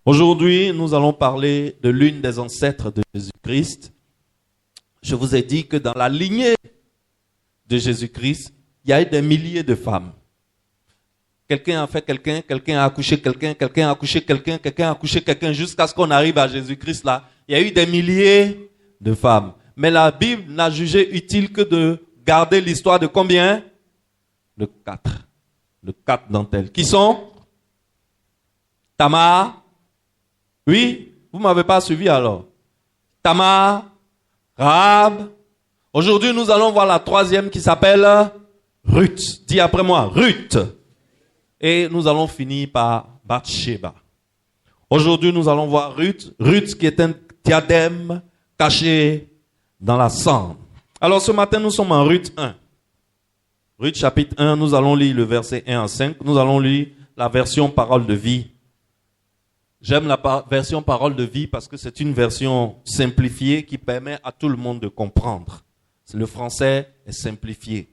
Aujourd'hui, nous allons parler de l'une des ancêtres de Jésus-Christ. Je vous ai dit que dans la lignée de Jésus-Christ, il y a eu des milliers de femmes. Quelqu'un a fait quelqu'un, quelqu'un a accouché quelqu'un, quelqu'un a accouché quelqu'un, quelqu'un a accouché quelqu'un, jusqu'à ce qu'on arrive à Jésus-Christ là. Il y a eu des milliers de femmes. Mais la Bible n'a jugé utile que de garder l'histoire de combien? De 4. De 4 d'entre elles. Qui sont? Tamar. Oui, vous ne m'avez pas suivi alors. Tamar, Rahab. Aujourd'hui, nous allons voir la troisième qui s'appelle Ruth. Dis après moi, Ruth. Et nous allons finir par Bathsheba. Aujourd'hui, nous allons voir Ruth. Ruth qui est un diadème caché dans la cendre. Alors ce matin, nous sommes en Ruth 1. Ruth chapitre 1, nous allons lire le verset 1 à 5. Nous allons lire la version parole de vie. J'aime la version parole de vie parce que c'est une version simplifiée qui permet à tout le monde de comprendre. Le français est simplifié.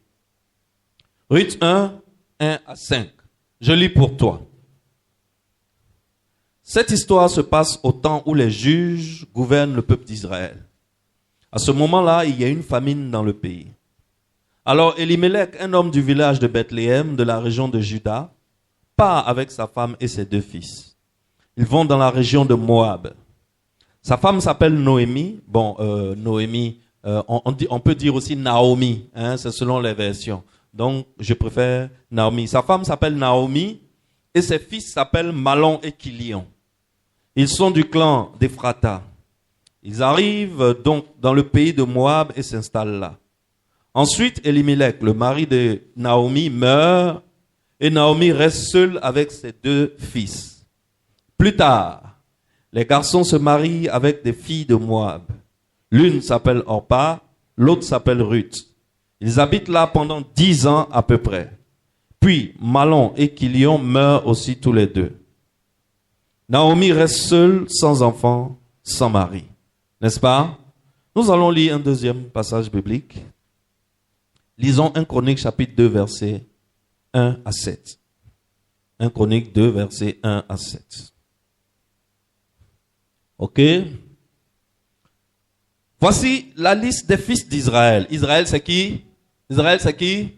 Ruth 1, 1 à 5. Je lis pour toi. Cette histoire se passe au temps où les juges gouvernent le peuple d'Israël. À ce moment-là, il y a une famine dans le pays. Alors Elimelech, un homme du village de Bethléem, de la région de Juda, part avec sa femme et ses 2 fils. Ils vont dans la région de Moab. Sa femme s'appelle Noémie. Noémie, on peut dire aussi Naomi, c'est selon les versions. Donc, je préfère Naomi. Sa femme s'appelle Naomi et ses fils s'appellent Malon et Kilion. Ils sont du clan d'Ephrata. Ils arrivent donc dans le pays de Moab et s'installent là. Ensuite, Elimelech, le mari de Naomi, meurt et Naomi reste seule avec ses 2 fils. Plus tard, les garçons se marient avec des filles de Moab. L'une s'appelle Orpa, l'autre s'appelle Ruth. Ils habitent là pendant 10 ans à peu près. Puis, Malon et Kilion meurent aussi tous les 2. Naomi reste seule, sans enfant, sans mari. N'est-ce pas? Nous allons lire un deuxième passage biblique. Lisons 1 Chronique chapitre 2 versets 1 à 7. 1 Chronique 2 versets 1 à 7. Ok? Voici la liste des fils d'Israël. Israël, c'est qui? Israël, c'est qui?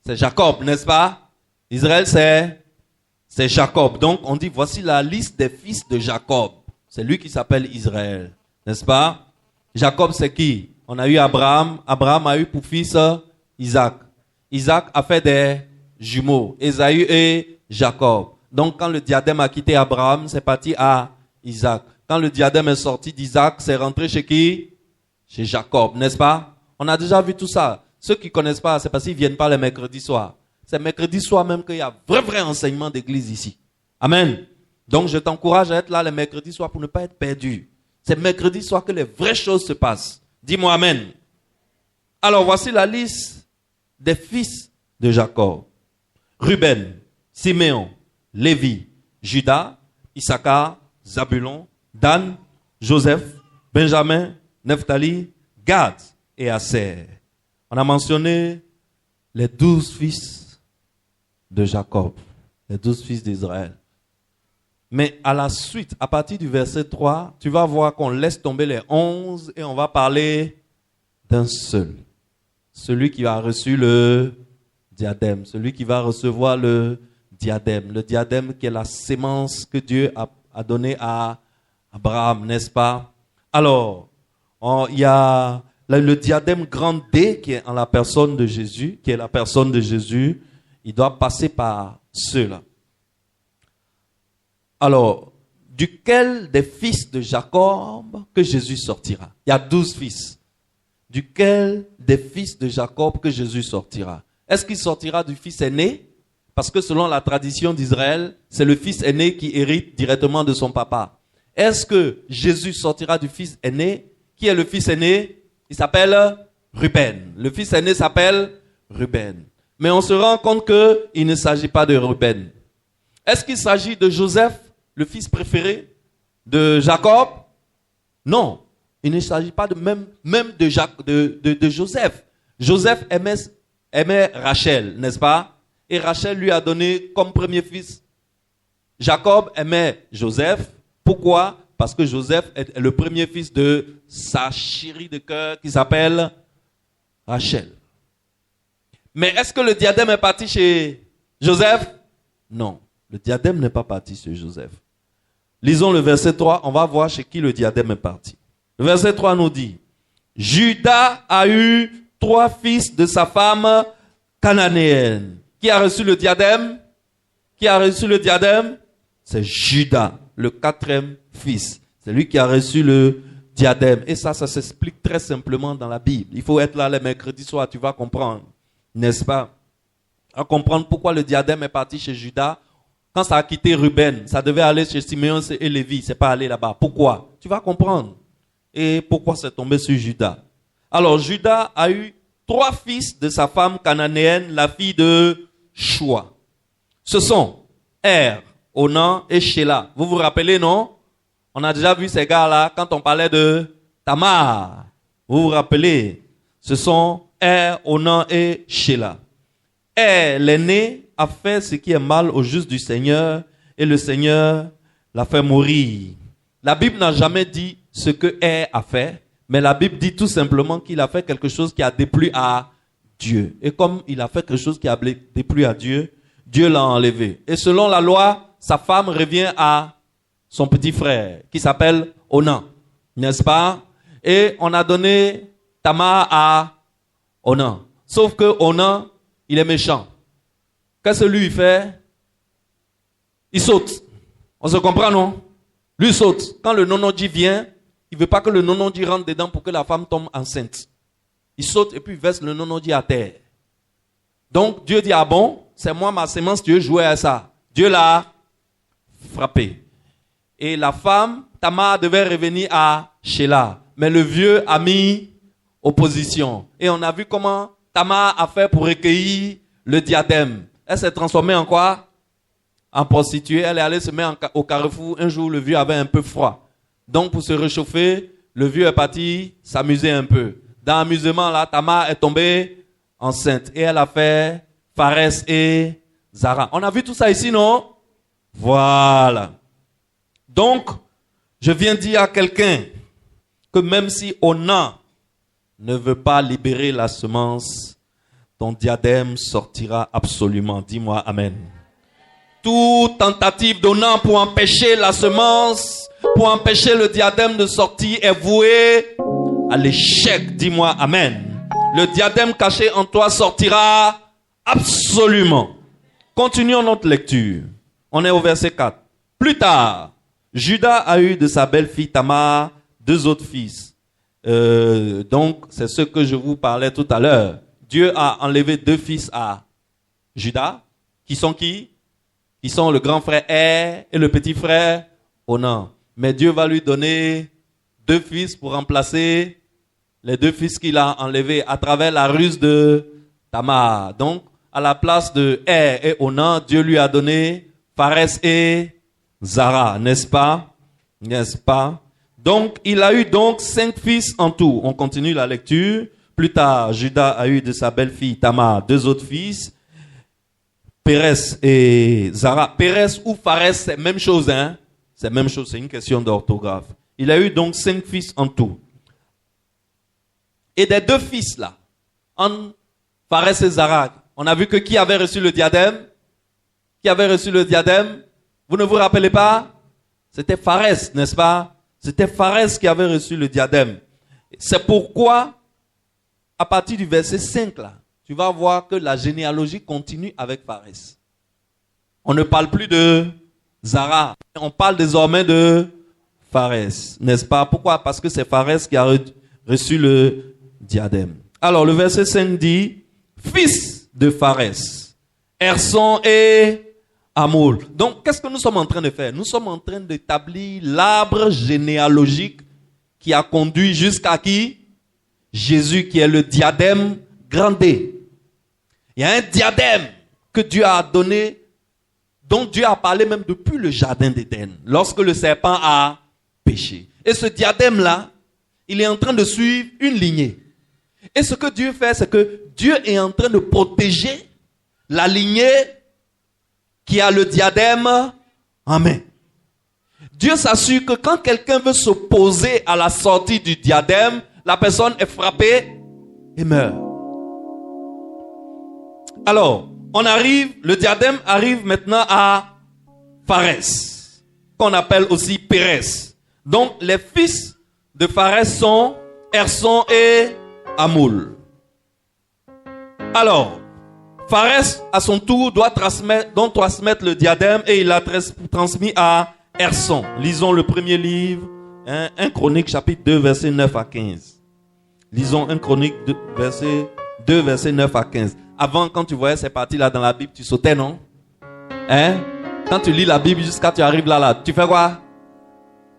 C'est Jacob, n'est-ce pas? Israël, c'est Jacob. Donc, on dit, voici la liste des fils de Jacob. C'est lui qui s'appelle Israël, n'est-ce pas? Jacob, c'est qui? On a eu Abraham. Abraham a eu pour fils Isaac. Isaac a fait des jumeaux, Ésaü et Jacob. Donc, quand le diadème a quitté Abraham, c'est parti à Isaac. Quand le diadème est sorti d'Isaac, c'est rentré chez qui? Chez Jacob, n'est-ce pas? On a déjà vu tout ça. Ceux qui ne connaissent pas, c'est parce qu'ils ne viennent pas les mercredis soirs. C'est mercredi soir même qu'il y a vrai enseignement d'église ici. Amen. Donc je t'encourage à être là les mercredis soirs pour ne pas être perdu. C'est mercredi soir que les vraies choses se passent. Dis-moi amen. Alors voici la liste des fils de Jacob. Ruben, Siméon, Lévi, Juda, Issachar, Zabulon, Dan, Joseph, Benjamin, Nephtali, Gad et Aser. On a mentionné les 12 fils de Jacob, les 12 fils d'Israël. Mais à la suite, à partir du verset 3, tu vas voir qu'on laisse tomber les 11 et on va parler d'un seul. Celui qui a reçu le diadème, celui qui va recevoir le diadème qui est la sémence que Dieu a donnée à Abraham, n'est-ce pas? Alors, il y a le diadème grand D qui est en la personne de Jésus, il doit passer par ceux-là. Alors, duquel des fils de Jacob que Jésus sortira? Il y a 12 fils. Duquel des fils de Jacob que Jésus sortira? Est-ce qu'il sortira du fils aîné? Parce que selon la tradition d'Israël, c'est le fils aîné qui hérite directement de son papa. Est-ce que Jésus sortira du fils aîné? Qui est le fils aîné? Il s'appelle Ruben. Le fils aîné s'appelle Ruben. Mais on se rend compte qu'il ne s'agit pas de Ruben. Est-ce qu'il s'agit de Joseph, le fils préféré de Jacob? Non. Il ne s'agit pas même de Joseph. Joseph aimait Rachel, n'est-ce pas? Et Rachel lui a donné comme premier fils. Jacob aimait Joseph, Pourquoi? Parce que Joseph est le premier fils de sa chérie de cœur qui s'appelle Rachel. Mais est-ce que le diadème est parti chez Joseph? Non, le diadème n'est pas parti chez Joseph. Lisons le verset 3, on va voir chez qui le diadème est parti. Le verset 3 nous dit, Judas a eu 3 fils de sa femme cananéenne. Qui a reçu le diadème? Qui a reçu le diadème? C'est Judas, le 4e fils. C'est lui qui a reçu le diadème. Et ça s'explique très simplement dans la Bible. Il faut être là les mercredis soirs, tu vas comprendre. N'est-ce pas? À comprendre pourquoi le diadème est parti chez Judas. Quand ça a quitté Ruben, ça devait aller chez Simeon et Lévi. C'est pas aller là-bas. Pourquoi? Tu vas comprendre. Et pourquoi c'est tombé sur Judas? Alors, Judas a eu 3 fils de sa femme cananéenne, la fille de Choua. Ce sont Er, Onan et Sheila. Vous vous rappelez, non? On a déjà vu ces gars-là quand on parlait de Tamar. Vous vous rappelez? Ce sont Er, Onan et Sheila. Er, l'aîné, a fait ce qui est mal au juste du Seigneur et le Seigneur l'a fait mourir. La Bible n'a jamais dit ce que Er a fait, mais la Bible dit tout simplement qu'il a fait quelque chose qui a déplu à Dieu. Et comme il a fait quelque chose qui a déplu à Dieu, Dieu l'a enlevé. Et selon la loi, sa femme revient à son petit frère qui s'appelle Onan, n'est-ce pas? Et on a donné Tamar à Onan. Sauf que Onan, il est méchant. Qu'est-ce que lui fait? Il saute. On se comprend, non? Lui saute. Quand le nonodi vient, il ne veut pas que le nonodi rentre dedans pour que la femme tombe enceinte. Il saute et puis il verse le nonodi à terre. Donc Dieu dit, ah bon, c'est moi ma sémence, Dieu jouait à ça. Dieu l'a frappé. Et la femme, Tamar, devait revenir à Sheila. Mais le vieux a mis opposition. Et on a vu comment Tamar a fait pour recueillir le diadème. Elle s'est transformée en quoi? En prostituée. Elle est allée se mettre au carrefour. Un jour, le vieux avait un peu froid. Donc, pour se réchauffer, le vieux est parti s'amuser un peu. Dans l'amusement, là, Tamar est tombée enceinte. Et elle a fait Pharès et Zara. On a vu tout ça ici, non? Voilà. Donc, je viens dire à quelqu'un que même si Onan ne veut pas libérer la semence, ton diadème sortira absolument. Dis-moi Amen. Toute tentative d'Onan pour empêcher la semence, pour empêcher le diadème de sortir est vouée à l'échec. Dis-moi Amen. Le diadème caché en toi sortira absolument. Continuons notre lecture. On est au verset 4. Plus tard, Judas a eu de sa belle-fille Tamar 2 autres fils. Donc, c'est ce que je vous parlais tout à l'heure. Dieu a enlevé 2 fils à Judas, qui sont qui? Qui sont le grand frère Er et le petit frère Onan. Mais Dieu va lui donner 2 fils pour remplacer les 2 fils qu'il a enlevés à travers la ruse de Tamar. Donc, à la place de Er et Onan, Dieu lui a donné Pharès et Zara, n'est-ce pas? N'est-ce pas? Donc, il a eu donc 5 fils en tout. On continue la lecture. Plus tard, Judas a eu de sa belle-fille Tamar 2 autres fils, Pérès et Zara. Pérès ou Pharès, c'est la même chose, hein? C'est la même chose, c'est une question d'orthographe. Il a eu donc 5 fils en tout. Et des 2 fils là, en Pharès et Zara, on a vu que qui avait reçu le diadème? Qui avait reçu le diadème? Vous ne vous rappelez pas? C'était Pharès, n'est-ce pas? C'était Pharès qui avait reçu le diadème. C'est pourquoi, à partir du verset 5 là, tu vas voir que la généalogie continue avec Pharès. On ne parle plus de Zara, on parle désormais de Pharès, n'est-ce pas? Pourquoi? Parce que c'est Pharès qui a reçu le diadème. Alors le verset 5 dit, fils de Pharès, Erson et Amoul. Donc, qu'est-ce que nous sommes en train de faire? Nous sommes en train d'établir l'arbre généalogique qui a conduit jusqu'à qui? Jésus, qui est le diadème grandé. Il y a un diadème que Dieu a donné, dont Dieu a parlé même depuis le jardin d'Éden, lorsque le serpent a péché. Et ce diadème-là, il est en train de suivre une lignée. Et ce que Dieu fait, c'est que Dieu est en train de protéger la lignée qui a le diadème en main. Dieu s'assure que quand quelqu'un veut s'opposer à la sortie du diadème, la personne est frappée et meurt. Alors, le diadème arrive maintenant à Pharès, qu'on appelle aussi Pérès. Donc, les fils de Pharès sont Erson et Amoul. Alors, Pharès, à son tour, doit transmettre le diadème et il l'a transmis à Erson. Lisons le premier livre, 1 Chronique, chapitre 2, versets 9 à 15. Lisons 1 Chronique 2, versets 9 à 15. Avant, quand tu voyais ces parties-là dans la Bible, tu sautais, non? Quand tu lis la Bible jusqu'à tu arrives là, tu fais quoi?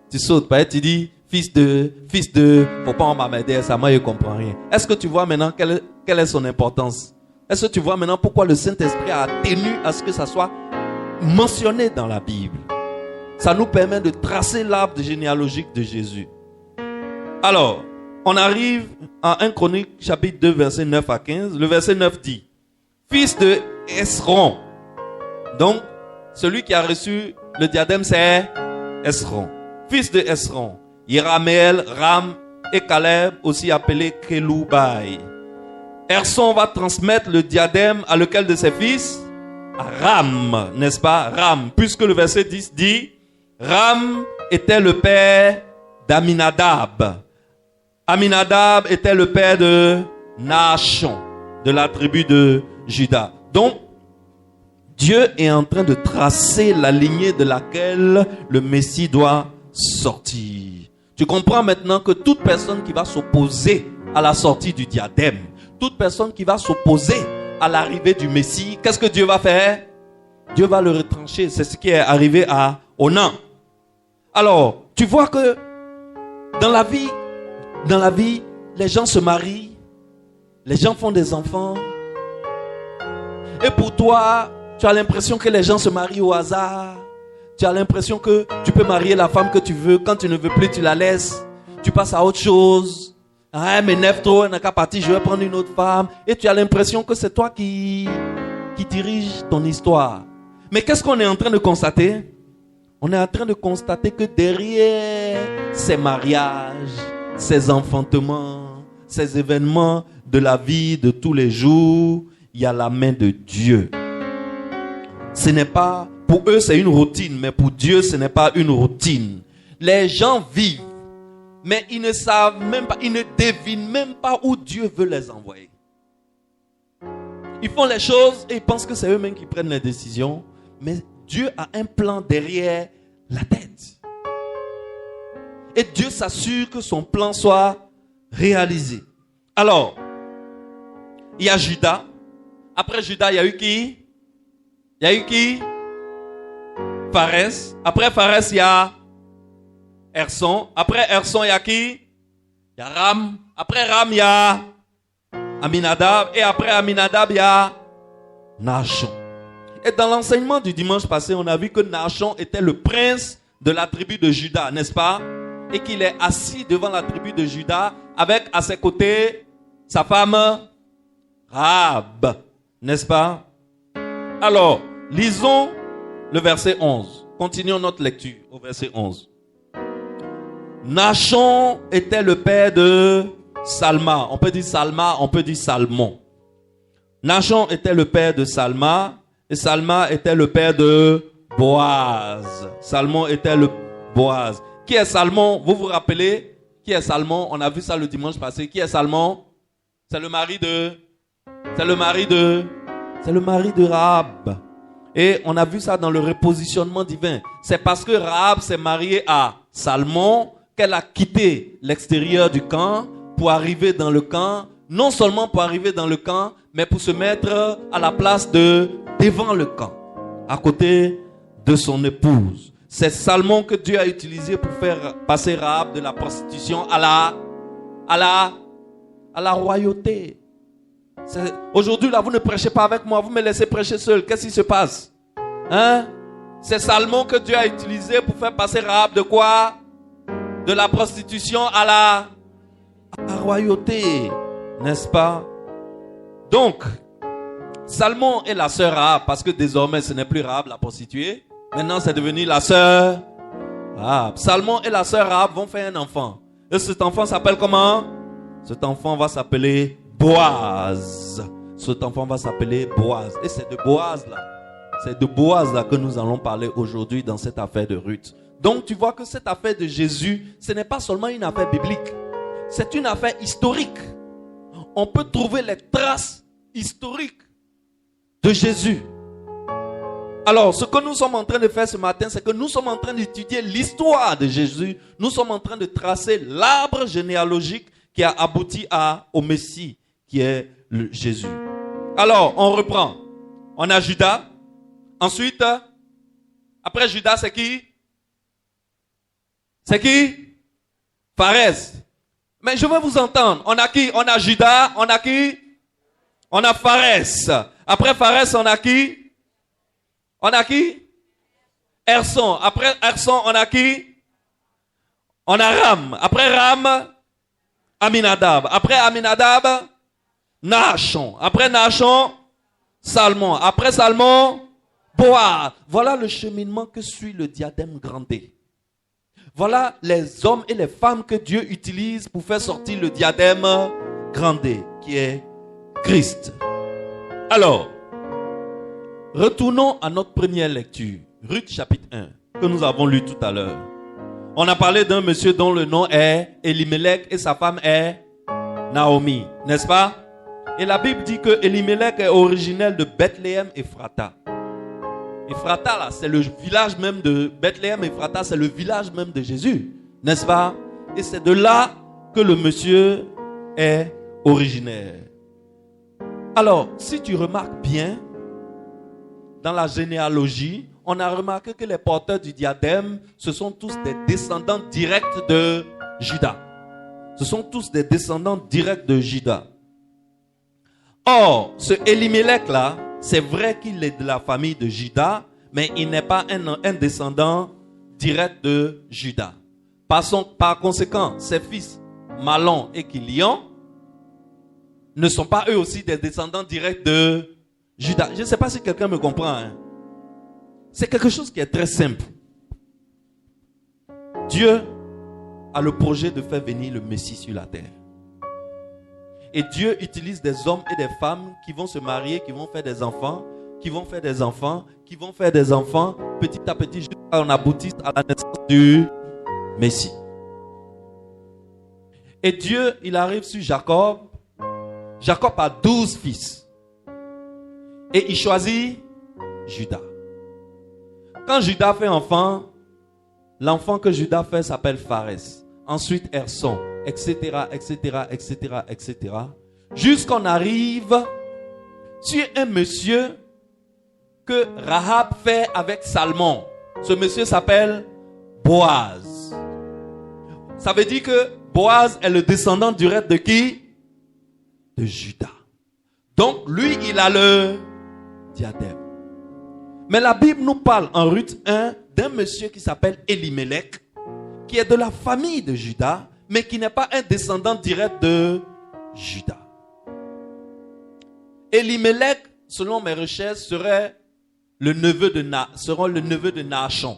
Tu sautes, tu dis, fils de, faut pas m'emmerder, ça, moi je comprends rien. Est-ce que tu vois maintenant quelle est son importance? Est-ce que tu vois maintenant pourquoi le Saint-Esprit a tenu à ce que ça soit mentionné dans la Bible? Ça nous permet de tracer l'arbre généalogique de Jésus. Alors, on arrive à 1 Chronique, chapitre 2, verset 9 à 15. Le verset 9 dit, fils de Esron. Donc, celui qui a reçu le diadème, c'est Esron. Fils de Esron, Yeraméel, Ram et Caleb, aussi appelé Keloubaï. Erson va transmettre le diadème à lequel de ses fils? À Ram, n'est-ce pas? Ram, puisque le verset 10 dit, Ram était le père d'Aminadab. Aminadab était le père de Naashon, de la tribu de Juda. Donc, Dieu est en train de tracer la lignée de laquelle le Messie doit sortir. Tu comprends maintenant que toute personne qui va s'opposer à la sortie du diadème, toute personne qui va s'opposer à l'arrivée du Messie, qu'est-ce que Dieu va faire? Dieu va le retrancher. C'est ce qui est arrivé à Onan. Alors, tu vois que dans la vie, les gens se marient, les gens font des enfants. Et pour toi, tu as l'impression que les gens se marient au hasard. Tu as l'impression que tu peux marier la femme que tu veux. Quand tu ne veux plus, tu la laisses. Tu passes à autre chose. Ah, m'énerve trop, elle n'a qu'à partir, je vais prendre une autre femme. Et tu as l'impression que c'est toi qui dirige ton histoire. Mais qu'est-ce qu'on est en train de constater? On est en train de constater que derrière ces mariages, ces enfantements, ces événements de la vie de tous les jours, il y a la main de Dieu. Ce n'est pas, pour eux c'est une routine, mais pour Dieu ce n'est pas une routine. Les gens vivent, mais ils ne savent même pas, ils ne devinent même pas où Dieu veut les envoyer. Ils font les choses et ils pensent que c'est eux-mêmes qui prennent les décisions, mais Dieu a un plan derrière la tête. Et Dieu s'assure que son plan soit réalisé. Alors, il y a Judas. Après Judas, il y a eu qui? Pharès. Après Pharès, il y a Erson. Après Erson, il y a qui? Il y a Ram. Après Ram, il y a Aminadab. Et après Aminadab, il y a Naashon. Et dans l'enseignement du dimanche passé, on a vu que Naashon était le prince de la tribu de Juda, n'est-ce pas? Et qu'il est assis devant la tribu de Juda avec à ses côtés sa femme Rahab, n'est-ce pas? Alors, lisons le verset 11. Continuons notre lecture au verset 11. Naashon était le père de Salma. On peut dire Salma, on peut dire Salmon. Naashon était le père de Salma. Et Salma était le père de Boaz. Salmon était le Boaz. Qui est Salmon? Vous vous rappelez? Qui est Salmon? On a vu ça le dimanche passé. Qui est Salmon? C'est le mari de Rahab. Et on a vu ça dans le repositionnement divin. C'est parce que Rahab s'est mariée à Salmon qu'elle a quitté l'extérieur du camp pour arriver dans le camp. Non seulement pour arriver dans le camp, mais pour se mettre à la place devant le camp, à côté de son épouse. C'est Salmon que Dieu a utilisé pour faire passer Rahab de la prostitution à la royauté. Aujourd'hui, là, vous ne prêchez pas avec moi, vous me laissez prêcher seul. Qu'est-ce qui se passe? C'est Salmon que Dieu a utilisé pour faire passer Rahab de quoi? De la prostitution à la royauté, n'est-ce pas? Donc, Salmon est la sœur Rahab, parce que désormais ce n'est plus Rahab la prostituée. Maintenant c'est devenu la sœur Ah, Salmon et la sœur Rahab vont faire un enfant. Et cet enfant s'appelle comment? Cet enfant va s'appeler Boaz. Cet enfant va s'appeler Boaz. Et c'est de Boaz là. C'est de Boaz là que nous allons parler aujourd'hui dans cette affaire de Ruth. Donc tu vois que cette affaire de Jésus, ce n'est pas seulement une affaire biblique. C'est une affaire historique. On peut trouver les traces historiques de Jésus. Alors, ce que nous sommes en train de faire ce matin, c'est que nous sommes en train d'étudier l'histoire de Jésus. Nous sommes en train de tracer l'arbre généalogique qui a abouti au Messie, qui est Jésus. Alors, on reprend. On a Judas. Ensuite, après Judas, c'est qui? C'est qui? Pharès. Mais je veux vous entendre. On a qui? On a Judas. On a qui? On a Pharès. Après Pharès, on a qui? On a qui? Erson. Après Erson, on a qui? On a Ram. Après Ram, Aminadab. Après Aminadab, Nahshon. Après Nahshon, Salmon. Après Salmon, Boaz. Voilà le cheminement que suit le diadème grandet. Voilà les hommes et les femmes que Dieu utilise pour faire sortir le diadème grandet, qui est Christ. Alors, retournons à notre première lecture, Ruth chapitre 1, que nous avons lu tout à l'heure. On a parlé d'un monsieur dont le nom est Elimelech et sa femme est Naomi, n'est-ce pas? Et la Bible dit que Elimelech est originaire de Bethléem Ephrata. Ephrata, là, c'est le village même de Bethléem. Ephrata, c'est le village même de Jésus, n'est-ce pas? Et c'est de là que le monsieur est originaire. Alors, si tu remarques bien, dans la généalogie, on a remarqué que les porteurs du diadème, ce sont tous des descendants directs de Juda. Ce sont tous des descendants directs de Juda. Or, ce Elimelech là, c'est vrai qu'il est de la famille de Juda, mais il n'est pas un descendant direct de Juda. Par conséquent, ses fils Mahlon et Kilion ne sont pas eux aussi des descendants directs de Juda. Je ne sais pas si quelqu'un me comprend. Hein? C'est quelque chose qui est très simple. Dieu a le projet de faire venir le Messie sur la terre. Et Dieu utilise des hommes et des femmes qui vont se marier, qui vont faire des enfants, qui vont faire des enfants, qui vont faire des enfants, petit à petit, jusqu'à ce qu'on aboutisse à la naissance du Messie. Et Dieu, il arrive sur Jacob. Jacob a 12 fils. Et il choisit Judas. Quand Judas fait enfant, l'enfant que Judas fait s'appelle Pharès. Ensuite Erson, etc., etc., etc., etc. Jusqu'on arrive sur un monsieur que Rahab fait avec Salmon. Ce monsieur s'appelle Boaz. Ça veut dire que Boaz est le descendant direct de qui? De Judas. Donc lui, il a le diadème. Mais la Bible nous parle en Ruth 1 d'un monsieur qui s'appelle Elimelech, qui est de la famille de Judas, mais qui n'est pas un descendant direct de Judas. Elimelech, selon mes recherches, serait le neveu de Nahshon.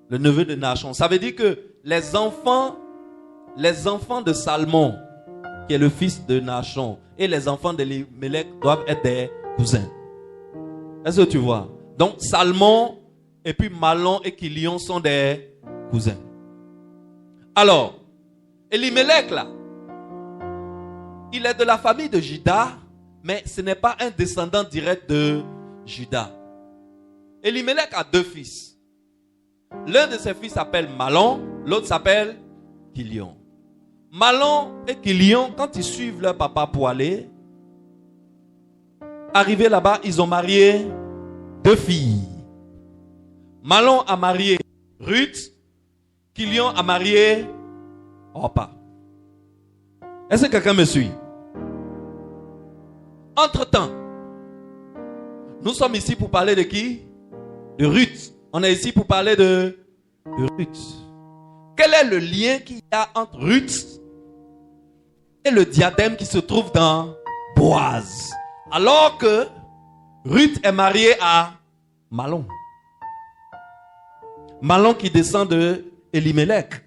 Le neveu de Nahshon. Ça veut dire que les enfants de Salmon, qui est le fils de Nahshon, et les enfants d'Elimelech doivent être des cousins. Est-ce que tu vois? Donc Salmon et puis Mahlon et Kilion sont des cousins. Alors, Elimelech là, il est de la famille de Juda, mais ce n'est pas un descendant direct de Juda. Elimelech a 2 fils. L'un de ses fils s'appelle Mahlon, l'autre s'appelle Kilion. Mahlon et Kilion, quand ils suivent leur papa pour aller, arrivés là-bas, ils ont marié 2 filles. Mahlon a marié Ruth, Kilion a marié Orpa. Est-ce que quelqu'un me suit? Entre-temps, nous sommes ici pour parler de qui? De Ruth. On est ici pour parler de Ruth. Quel est le lien qu'il y a entre Ruth et le diadème qui se trouve dans Boaz? Alors que Ruth est mariée à Mahlon. Mahlon qui descend de Elimelech.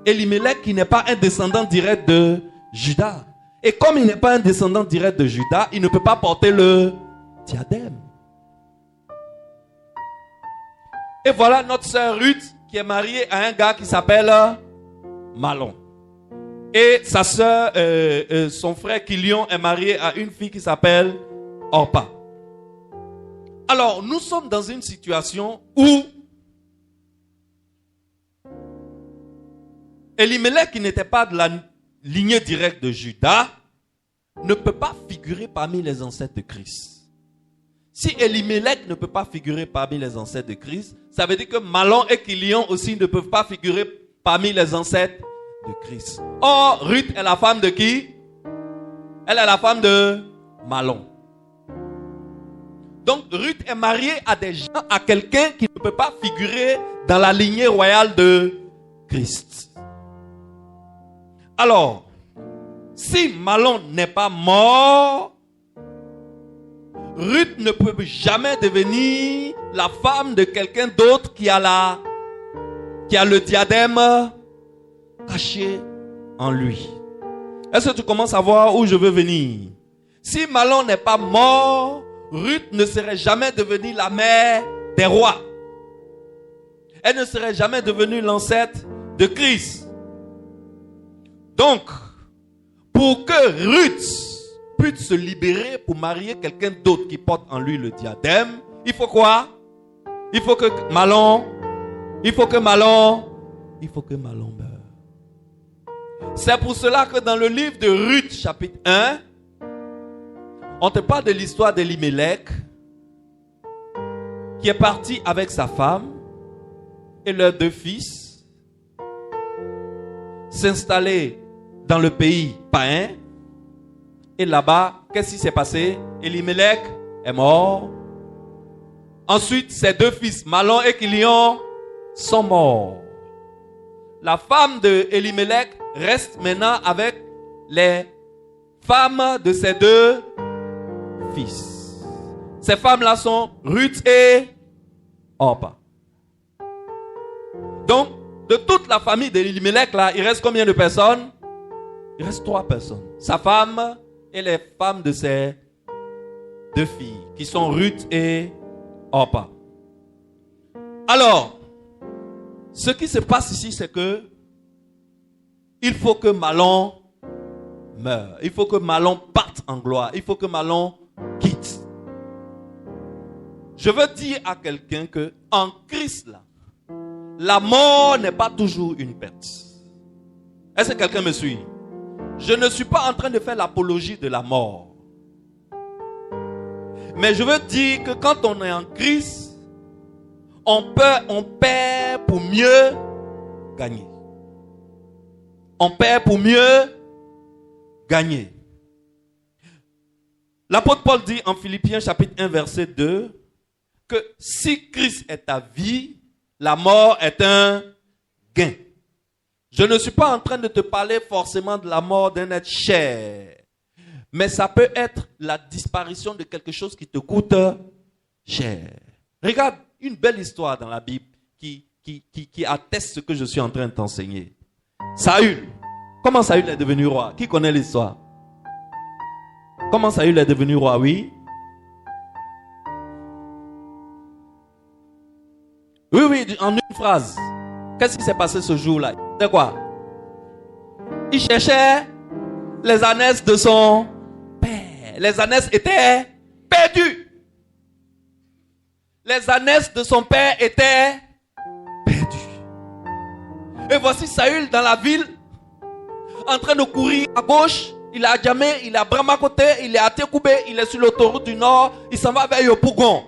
Elimelech qui n'est pas un descendant direct de Juda. Et comme il n'est pas un descendant direct de Juda, il ne peut pas porter le diadème. Et voilà notre sœur Ruth qui est mariée à un gars qui s'appelle Mahlon. Et sa sœur, son frère Kilion est marié à une fille qui s'appelle Orpa. Alors, nous sommes dans une situation où Elimelech, qui n'était pas de la lignée directe de Juda, ne peut pas figurer parmi les ancêtres de Christ. Si Elimelech ne peut pas figurer parmi les ancêtres de Christ, ça veut dire que Mahlon et Kilion aussi ne peuvent pas figurer parmi les ancêtres de Christ. Or, Ruth est la femme de qui? Elle est la femme de Mahlon. Donc, Ruth est mariée à des gens, à quelqu'un qui ne peut pas figurer dans la lignée royale de Christ. Alors, si Mahlon n'est pas mort, Ruth ne peut jamais devenir la femme de quelqu'un d'autre qui a le diadème caché en lui. Est-ce que tu commences à voir où je veux venir? Si Mahlon n'est pas mort, Ruth ne serait jamais devenue la mère des rois. Elle ne serait jamais devenue l'ancêtre de Christ. Donc, pour que Ruth puisse se libérer pour marier quelqu'un d'autre qui porte en lui le diadème, il faut quoi? Il faut que Mahlon meure. C'est pour cela que dans le livre de Ruth, chapitre 1, on te parle de l'histoire d'Elimelech qui est parti avec sa femme et leurs 2 fils s'installer dans le pays païen. Et là-bas, qu'est-ce qui s'est passé? Elimelech est mort. Ensuite, ses 2 fils, Mahlon et Kilion, sont morts. La femme de Elimelech reste maintenant avec les femmes de ses 2 fils. Ces femmes-là sont Ruth et Orpa. Donc, de toute la famille d'Elimelech, là, il reste combien de personnes? Il reste 3 personnes. Sa femme et les femmes de ses 2 filles, qui sont Ruth et Orpa. Alors, ce qui se passe ici, c'est que il faut que Mahlon meure. Il faut que Mahlon parte en gloire. Il faut que Mahlon quitte. Je veux dire à quelqu'un que en Christ, là, la mort n'est pas toujours une perte. Est-ce que quelqu'un me suit? Je ne suis pas en train de faire l'apologie de la mort. Mais je veux dire que quand on est en Christ, on perd pour mieux gagner. On perd pour mieux gagner. L'apôtre Paul dit en Philippiens chapitre 1 verset 2 que si Christ est ta vie, la mort est un gain. Je ne suis pas en train de te parler forcément de la mort d'un être cher. Mais ça peut être la disparition de quelque chose qui te coûte cher. Regarde une belle histoire dans la Bible qui atteste ce que je suis en train de t'enseigner. Saül. Comment Saül est devenu roi? Qui connaît l'histoire? Comment Saül est devenu roi? Oui. Oui, en une phrase. Qu'est-ce qui s'est passé ce jour-là? C'est quoi? Il cherchait les ânesses de son père. Les ânesses étaient perdues. Les ânesses de son père étaient perdues. Et voici Saül dans la ville, en train de courir à gauche. Il est à Djamé, il est à Bramakote, il est à Tekoubé, il est sur l'autoroute du Nord. Il s'en va vers Yopougon.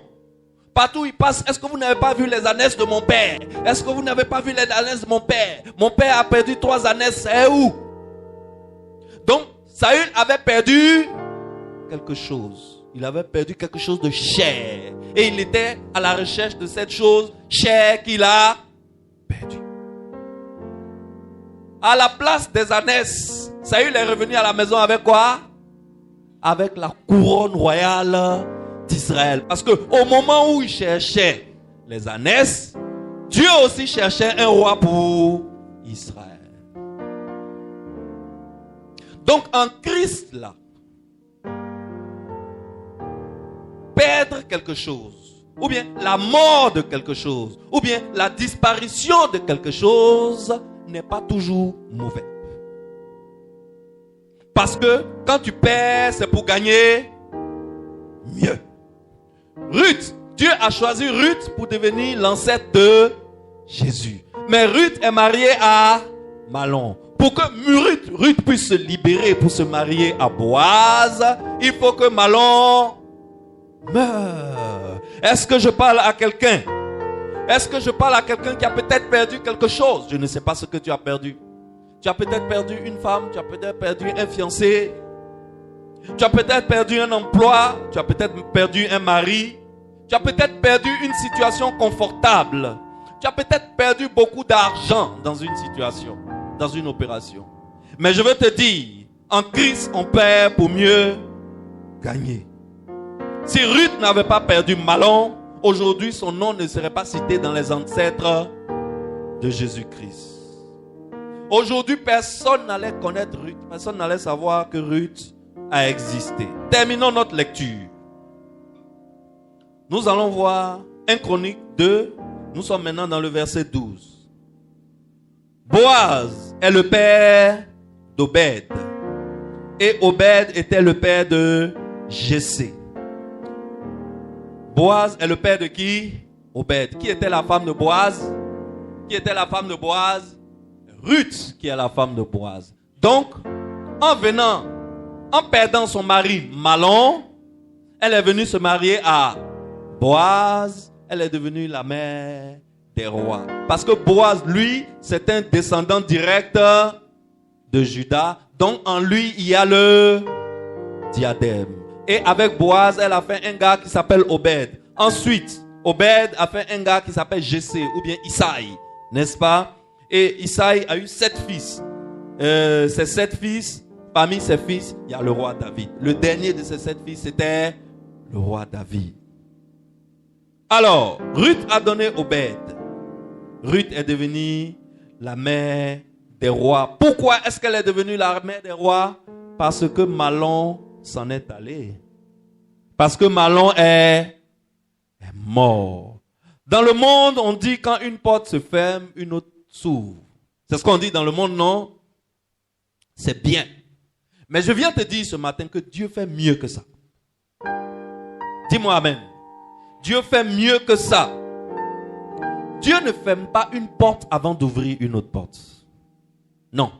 Partout où il passe, est-ce que vous n'avez pas vu les ânesses de mon père? Est-ce que vous n'avez pas vu les ânesses de mon père? Mon père a perdu 3 ânesses, c'est où? Donc, Saül avait perdu quelque chose. Il avait perdu quelque chose de cher. Et il était à la recherche de cette chose chère qu'il a perdue. À la place des ânesses, Saül est revenu à la maison avec quoi? Avec la couronne royale d'Israël. Parce que au moment où il cherchait les ânesses, Dieu aussi cherchait un roi pour Israël. Donc en Christ là, perdre quelque chose, ou bien la mort de quelque chose, ou bien la disparition de quelque chose n'est pas toujours mauvais. Parce que quand tu perds, c'est pour gagner mieux. Ruth, Dieu a choisi Ruth pour devenir l'ancêtre de Jésus. Mais Ruth est mariée à Mahlon. Pour que Ruth puisse se libérer pour se marier à Boaz, il faut que Mahlon meure. Est-ce que je parle à quelqu'un? Est-ce que je parle à quelqu'un qui a peut-être perdu quelque chose? Je ne sais pas ce que tu as perdu. Tu as peut-être perdu une femme, tu as peut-être perdu un fiancé, tu as peut-être perdu un emploi, tu as peut-être perdu un mari, tu as peut-être perdu une situation confortable, tu as peut-être perdu beaucoup d'argent dans une situation, dans une opération. Mais je veux te dire, en Christ, on perd pour mieux gagner. Si Ruth n'avait pas perdu Mahlon, aujourd'hui son nom ne serait pas cité dans les ancêtres de Jésus-Christ. Aujourd'hui, personne n'allait connaître Ruth. Personne n'allait savoir que Ruth a existé. Terminons notre lecture. Nous allons voir 1 Chronique 2. Nous sommes maintenant dans le verset 12. Boaz est le père d'Obed. Et Obed était le père de Jessé. Boaz est le père de qui? Obed. Qui était la femme de Boaz? Qui était la femme de Boaz? Ruth, qui est la femme de Boaz. Donc, en perdant son mari Mahlon, elle est venue se marier à Boaz. Elle est devenue la mère des rois. Parce que Boaz, lui, c'est un descendant direct de Juda. Donc, en lui, il y a le diadème. Et avec Boaz, elle a fait un gars qui s'appelle Obed. Ensuite, Obed a fait un gars qui s'appelle Jessé, ou bien Isaïe, n'est-ce pas? Et Isaïe a eu 7 fils. Ces 7 fils, parmi ses fils, il y a le roi David. Le dernier de ces 7 fils, c'était le roi David. Alors, Ruth a donné Obed. Ruth est devenue la mère des rois. Pourquoi est-ce qu'elle est devenue la mère des rois? Parce que Mahlon s'en est allé. Parce que Mahlon est mort. Dans le monde, on dit quand une porte se ferme, une autre s'ouvre. C'est ce qu'on dit dans le monde, non? C'est bien. Mais je viens te dire ce matin que Dieu fait mieux que ça. Dis-moi amen. Dieu fait mieux que ça. Dieu ne ferme pas une porte avant d'ouvrir une autre porte. Non.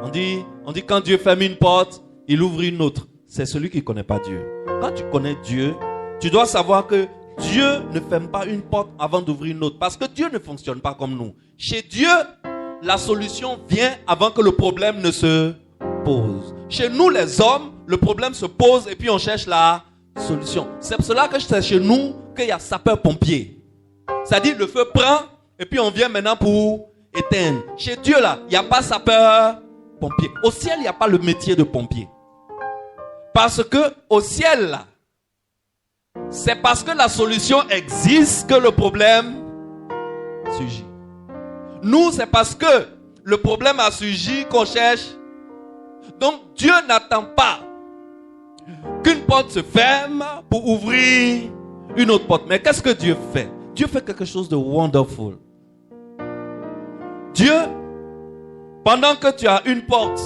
On dit quand Dieu ferme une porte, il ouvre une autre. C'est celui qui ne connaît pas Dieu. Quand tu connais Dieu, tu dois savoir que Dieu ne ferme pas une porte avant d'ouvrir une autre. Parce que Dieu ne fonctionne pas comme nous. Chez Dieu, la solution vient avant que le problème ne se pose. Chez nous les hommes, le problème se pose et puis on cherche la solution. C'est pour cela que c'est chez nous qu'il y a sapeur-pompier. C'est-à-dire le feu prend et puis on vient maintenant pour éteindre. Chez Dieu là, il n'y a pas sapeur-pompier. Au ciel, il n'y a pas le métier de pompier. Parce que au ciel là, c'est parce que la solution existe que le problème surgit. Nous, c'est parce que le problème a surgi qu'on cherche. Donc, Dieu n'attend pas qu'une porte se ferme pour ouvrir une autre porte. Mais qu'est-ce que Dieu fait? Dieu fait quelque chose de wonderful. Dieu, pendant que tu as une porte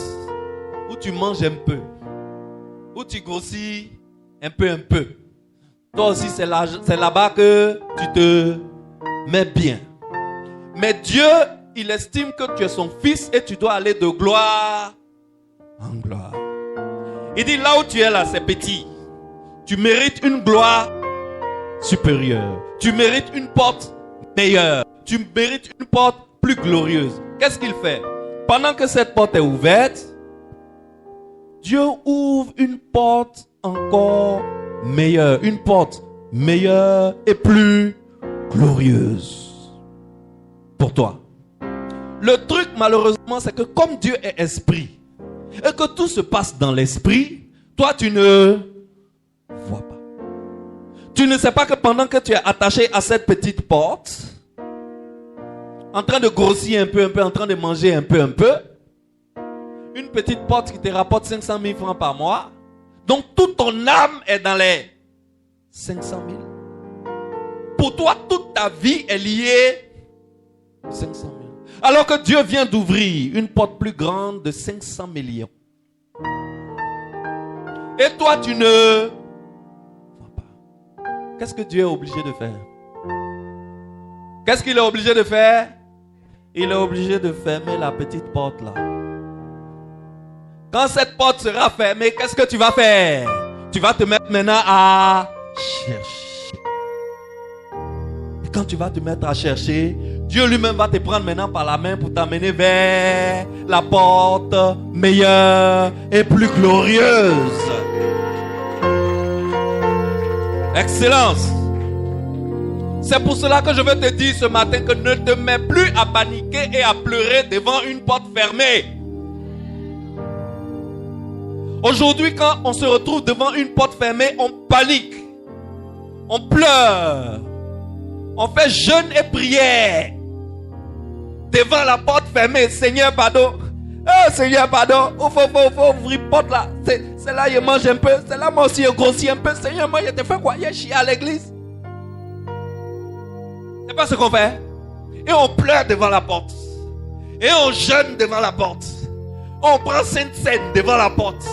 où tu manges un peu, où tu grossis un peu, toi aussi, c'est là-bas que tu te mets bien. Mais Dieu, il estime que tu es son fils et tu dois aller de gloire en gloire. Il dit, là où tu es là, c'est petit. Tu mérites une gloire supérieure. Tu mérites une porte meilleure. Tu mérites une porte plus glorieuse. Qu'est-ce qu'il fait? Pendant que cette porte est ouverte, Dieu ouvre une porte encore meilleure, une porte meilleure et plus glorieuse pour toi. Le truc malheureusement c'est que comme Dieu est esprit et que tout se passe dans l'esprit, toi tu ne vois pas. Tu ne sais pas que pendant que tu es attaché à cette petite porte, en train de grossir un peu, en train de manger un peu. Une petite porte qui te rapporte 500 000 francs par mois. Donc toute ton âme est dans les 500 000. Pour toi, toute ta vie est liée 500 000. Alors que Dieu vient d'ouvrir une porte plus grande de 500 millions. Et toi, tu ne vois pas. Qu'est-ce que Dieu est obligé de faire? Qu'est-ce qu'il est obligé de faire? Il est obligé de fermer la petite porte là. Quand cette porte sera fermée, qu'est-ce que tu vas faire? Tu vas te mettre maintenant à chercher. Et quand tu vas te mettre à chercher, Dieu lui-même va te prendre maintenant par la main pour t'amener vers la porte meilleure et plus glorieuse. Excellence. C'est pour cela que je veux te dire ce matin que ne te mets plus à paniquer et à pleurer devant une porte fermée. Aujourd'hui, quand on se retrouve devant une porte fermée, on panique. On pleure. On fait jeûne et prière. Devant la porte fermée, Seigneur, pardon. Oh Seigneur, pardon. Il faut ouvrir la porte là. C'est là je mange un peu. C'est là moi aussi je grossis un peu. Seigneur, moi je te fais quoi? Je chie à l'église. C'est pas ce qu'on fait. Et on pleure devant la porte. Et on jeûne devant la porte. On prend Sainte Seine devant la porte.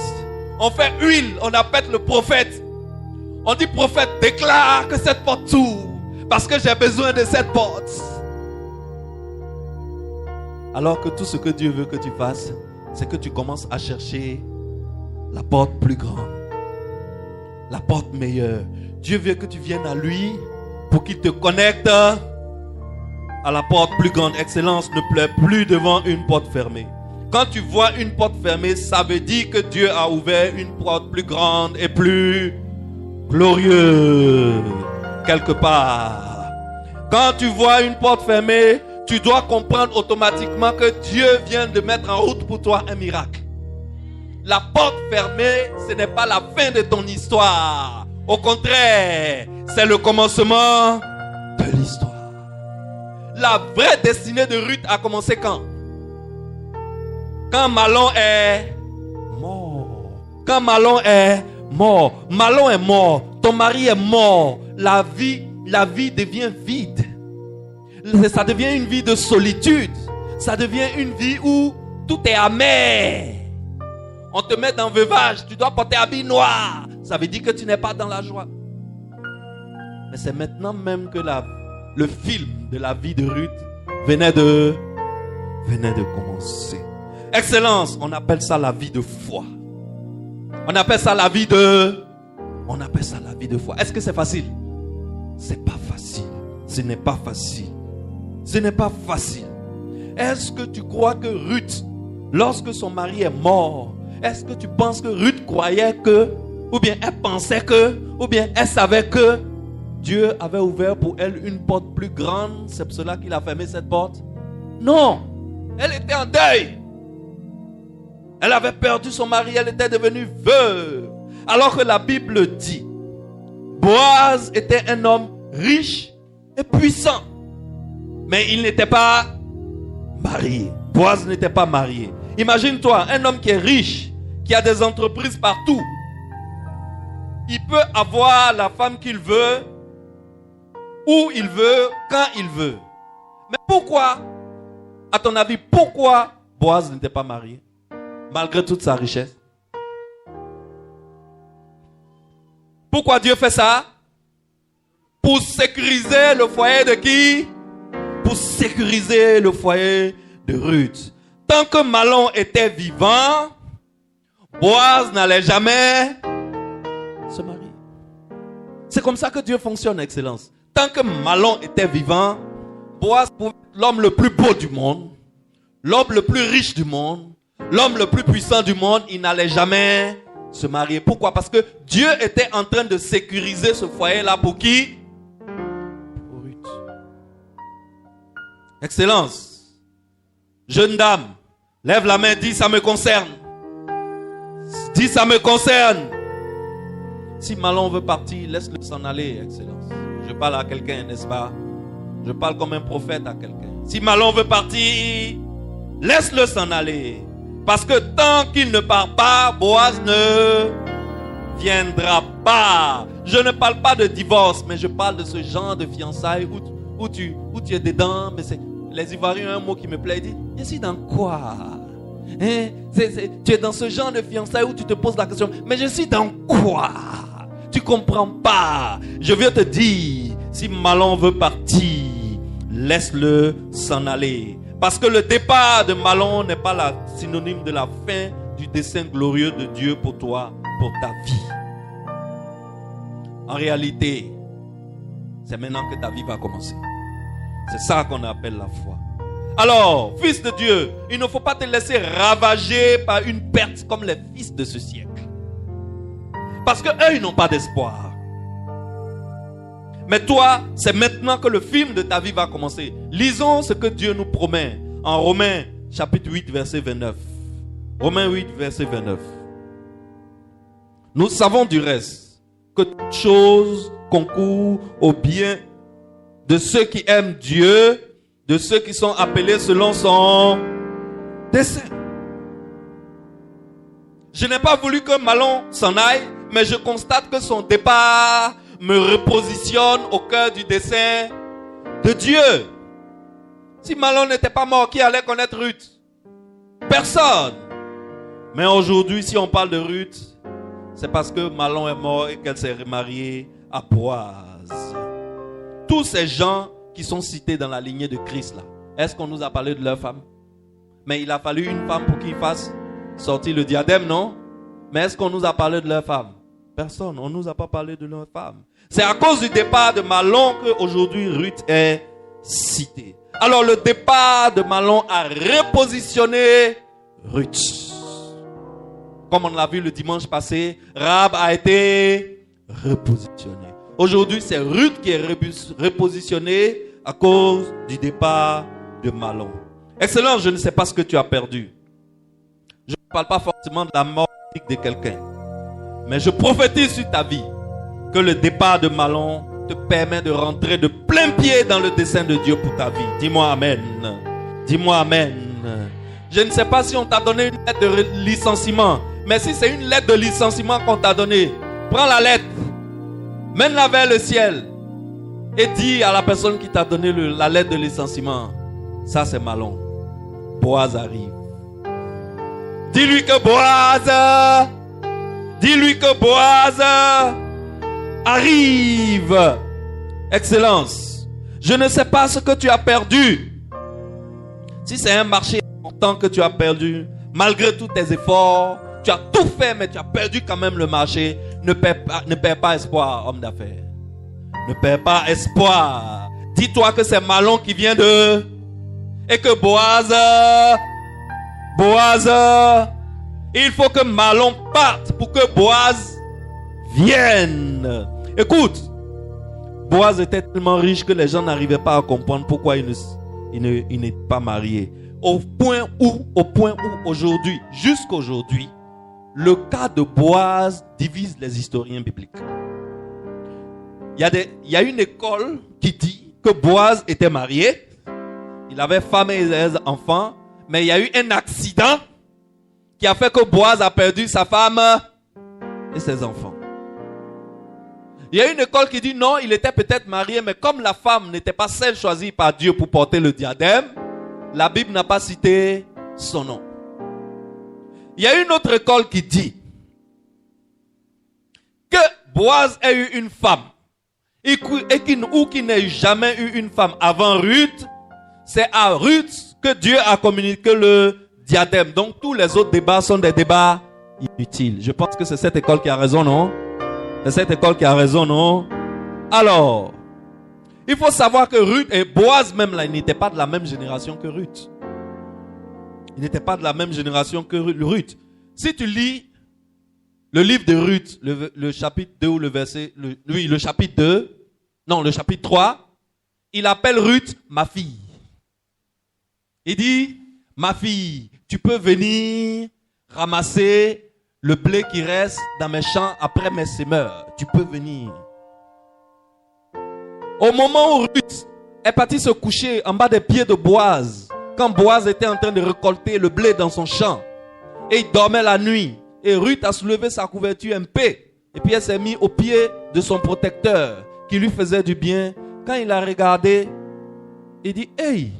On fait huile, on appelle le prophète. On dit prophète, déclare que cette porte s'ouvre. Parce que j'ai besoin de cette porte. Alors que tout ce que Dieu veut que tu fasses, c'est que tu commences à chercher la porte plus grande. La porte meilleure. Dieu veut que tu viennes à lui pour qu'il te connecte à la porte plus grande. Excellence, ne pleure plus devant une porte fermée. Quand tu vois une porte fermée, ça veut dire que Dieu a ouvert une porte plus grande et plus glorieuse quelque part. Quand tu vois une porte fermée, tu dois comprendre automatiquement que Dieu vient de mettre en route pour toi un miracle. La porte fermée, ce n'est pas la fin de ton histoire. Au contraire, c'est le commencement de l'histoire. La vraie destinée de Ruth a commencé quand? Quand Mahlon est mort. Quand Mahlon est mort. Mahlon est mort. Ton mari est mort. La vie devient vide. Ça devient une vie de solitude. Ça devient une vie où tout est amer. On te met dans veuvage. Tu dois porter habit noir. Ça veut dire que tu n'es pas dans la joie. Mais c'est maintenant même que le film de la vie de Ruth venait de commencer. Excellence, on appelle ça la vie de foi. On appelle ça la vie de foi. Est-ce que c'est facile? C'est pas facile. Ce n'est pas facile. Ce n'est pas facile. Est-ce que tu crois que Ruth, lorsque son mari est mort, est-ce que tu penses que Ruth croyait que, ou bien elle pensait que, ou bien elle savait que Dieu avait ouvert pour elle une porte plus grande? C'est pour cela qu'il a fermé cette porte? Non. Elle était en deuil. Elle avait perdu son mari, elle était devenue veuve. Alors que la Bible dit, Boaz était un homme riche et puissant. Mais il n'était pas marié. Boaz n'était pas marié. Imagine-toi, un homme qui est riche, qui a des entreprises partout. Il peut avoir la femme qu'il veut, où il veut, quand il veut. Mais pourquoi, à ton avis, pourquoi Boaz n'était pas marié? Malgré toute sa richesse. Pourquoi Dieu fait ça? Pour sécuriser le foyer de qui? Pour sécuriser le foyer de Ruth. Tant que Mahlon était vivant, Boaz n'allait jamais se marier. C'est comme ça que Dieu fonctionne, Excellence. Tant que Mahlon était vivant, Boaz pouvait être l'homme le plus beau du monde, l'homme le plus riche du monde, l'homme le plus puissant du monde, il n'allait jamais se marier. Pourquoi? Parce que Dieu était en train de sécuriser ce foyer-là pour qui? Pour Ruth. Excellence. Jeune dame, lève la main, dis ça me concerne. Dis ça me concerne. Si Mahlon veut partir, laisse-le s'en aller, Excellence. Je parle à quelqu'un, n'est-ce pas? Je parle comme un prophète à quelqu'un. Si Mahlon veut partir, laisse-le s'en aller. Parce que tant qu'il ne part pas, Boaz ne viendra pas. Je ne parle pas de divorce, mais je parle de ce genre de fiançailles où tu es dedans. Mais les Ivoiriens ont un mot qui me plaît. Ils disent, je suis dans quoi? Tu es dans ce genre de fiançailles où tu te poses la question, mais je suis dans quoi? Tu comprends pas. Je viens te dire, si Mahlon veut partir, laisse-le s'en aller. Parce que le départ de Mahlon n'est pas la synonyme de la fin du dessein glorieux de Dieu pour toi, pour ta vie. En réalité, c'est maintenant que ta vie va commencer. C'est ça qu'on appelle la foi. Alors, fils de Dieu, il ne faut pas te laisser ravager par une perte comme les fils de ce siècle. Parce qu'eux, ils n'ont pas d'espoir. Mais toi, c'est maintenant que le film de ta vie va commencer. Lisons ce que Dieu nous promet en Romains chapitre 8, verset 29. Romains 8, verset 29. Nous savons du reste que toute chose concourt au bien de ceux qui aiment Dieu, de ceux qui sont appelés selon son dessein. Je n'ai pas voulu que Mahlon s'en aille, mais je constate que son départ me repositionne au cœur du dessein de Dieu. Si Mahlon n'était pas mort, qui allait connaître Ruth? Personne. Mais aujourd'hui, si on parle de Ruth, c'est parce que Mahlon est mort et qu'elle s'est remariée à Boaz. Tous ces gens qui sont cités dans la lignée de Christ là, est-ce qu'on nous a parlé de leur femme? Mais il a fallu une femme pour qu'ils fassent sortir le diadème, non? Mais est-ce qu'on nous a parlé de leur femme? Personne, on ne nous a pas parlé de leur femme. C'est à cause du départ de Mahlon qu'aujourd'hui Ruth est citée. Alors le départ de Mahlon a repositionné Ruth. Comme on l'a vu le dimanche passé, Rahab a été repositionnée. Aujourd'hui, c'est Ruth qui est repositionnée à cause du départ de Mahlon. Excellent, je ne sais pas ce que tu as perdu. Je ne parle pas forcément de la mort de quelqu'un. Mais je prophétise sur ta vie que le départ de Mahlon te permet de rentrer de plein pied dans le dessein de Dieu pour ta vie. Dis-moi Amen. Dis-moi Amen. Je ne sais pas si on t'a donné une lettre de licenciement. Mais si c'est une lettre de licenciement qu'on t'a donnée, prends la lettre, mène-la vers le ciel et dis à la personne qui t'a donné la lettre de licenciement, ça c'est Mahlon. Boaz arrive. Dis-lui que Boaz, dis-lui que Boaz arrive. Excellence. Je ne sais pas ce que tu as perdu. Si c'est un marché important que tu as perdu, malgré tous tes efforts, tu as tout fait, mais tu as perdu quand même le marché. Ne perds pas espoir, homme d'affaires. Ne perds pas espoir. Dis-toi que c'est Mahlon qui vient de... Et que Boaz, il faut que Mahlon parte pour que Boaz vienne. Écoute, Boaz était tellement riche que les gens n'arrivaient pas à comprendre pourquoi il n'était pas marié. Au point où aujourd'hui, jusqu'aujourd'hui, le cas de Boaz divise les historiens bibliques. Il y a une école qui dit que Boaz était marié, il avait femme et des enfants, mais il y a eu un accident qui a fait que Boaz a perdu sa femme et ses enfants. Il y a une école qui dit non, il était peut-être marié, mais comme la femme n'était pas celle choisie par Dieu pour porter le diadème, la Bible n'a pas cité son nom. Il y a une autre école qui dit que Boaz ait eu une femme et qui n'ait jamais eu une femme avant Ruth, c'est à Ruth que Dieu a communiqué le diadème. Donc tous les autres débats sont des débats inutiles. Je pense que c'est cette école qui a raison, non? C'est cette école qui a raison, non? Alors, il faut savoir que Ruth et Boaz même là, ils n'étaient pas de la même génération que Ruth. Ils n'étaient pas de la même génération que Ruth. Si tu lis le livre de Ruth, le chapitre 2 ou le chapitre 2, non, le chapitre 3, il appelle Ruth ma fille. Il dit, ma fille, tu peux venir ramasser le blé qui reste dans mes champs après mes semeurs. Tu peux venir. Au moment où Ruth est partie se coucher en bas des pieds de Boaz. Quand Boaz était en train de récolter le blé dans son champ. Et il dormait la nuit. Et Ruth a soulevé sa couverture un peu. Et puis elle s'est mise au pied de son protecteur qui lui faisait du bien. Quand il a regardé, il dit, hey,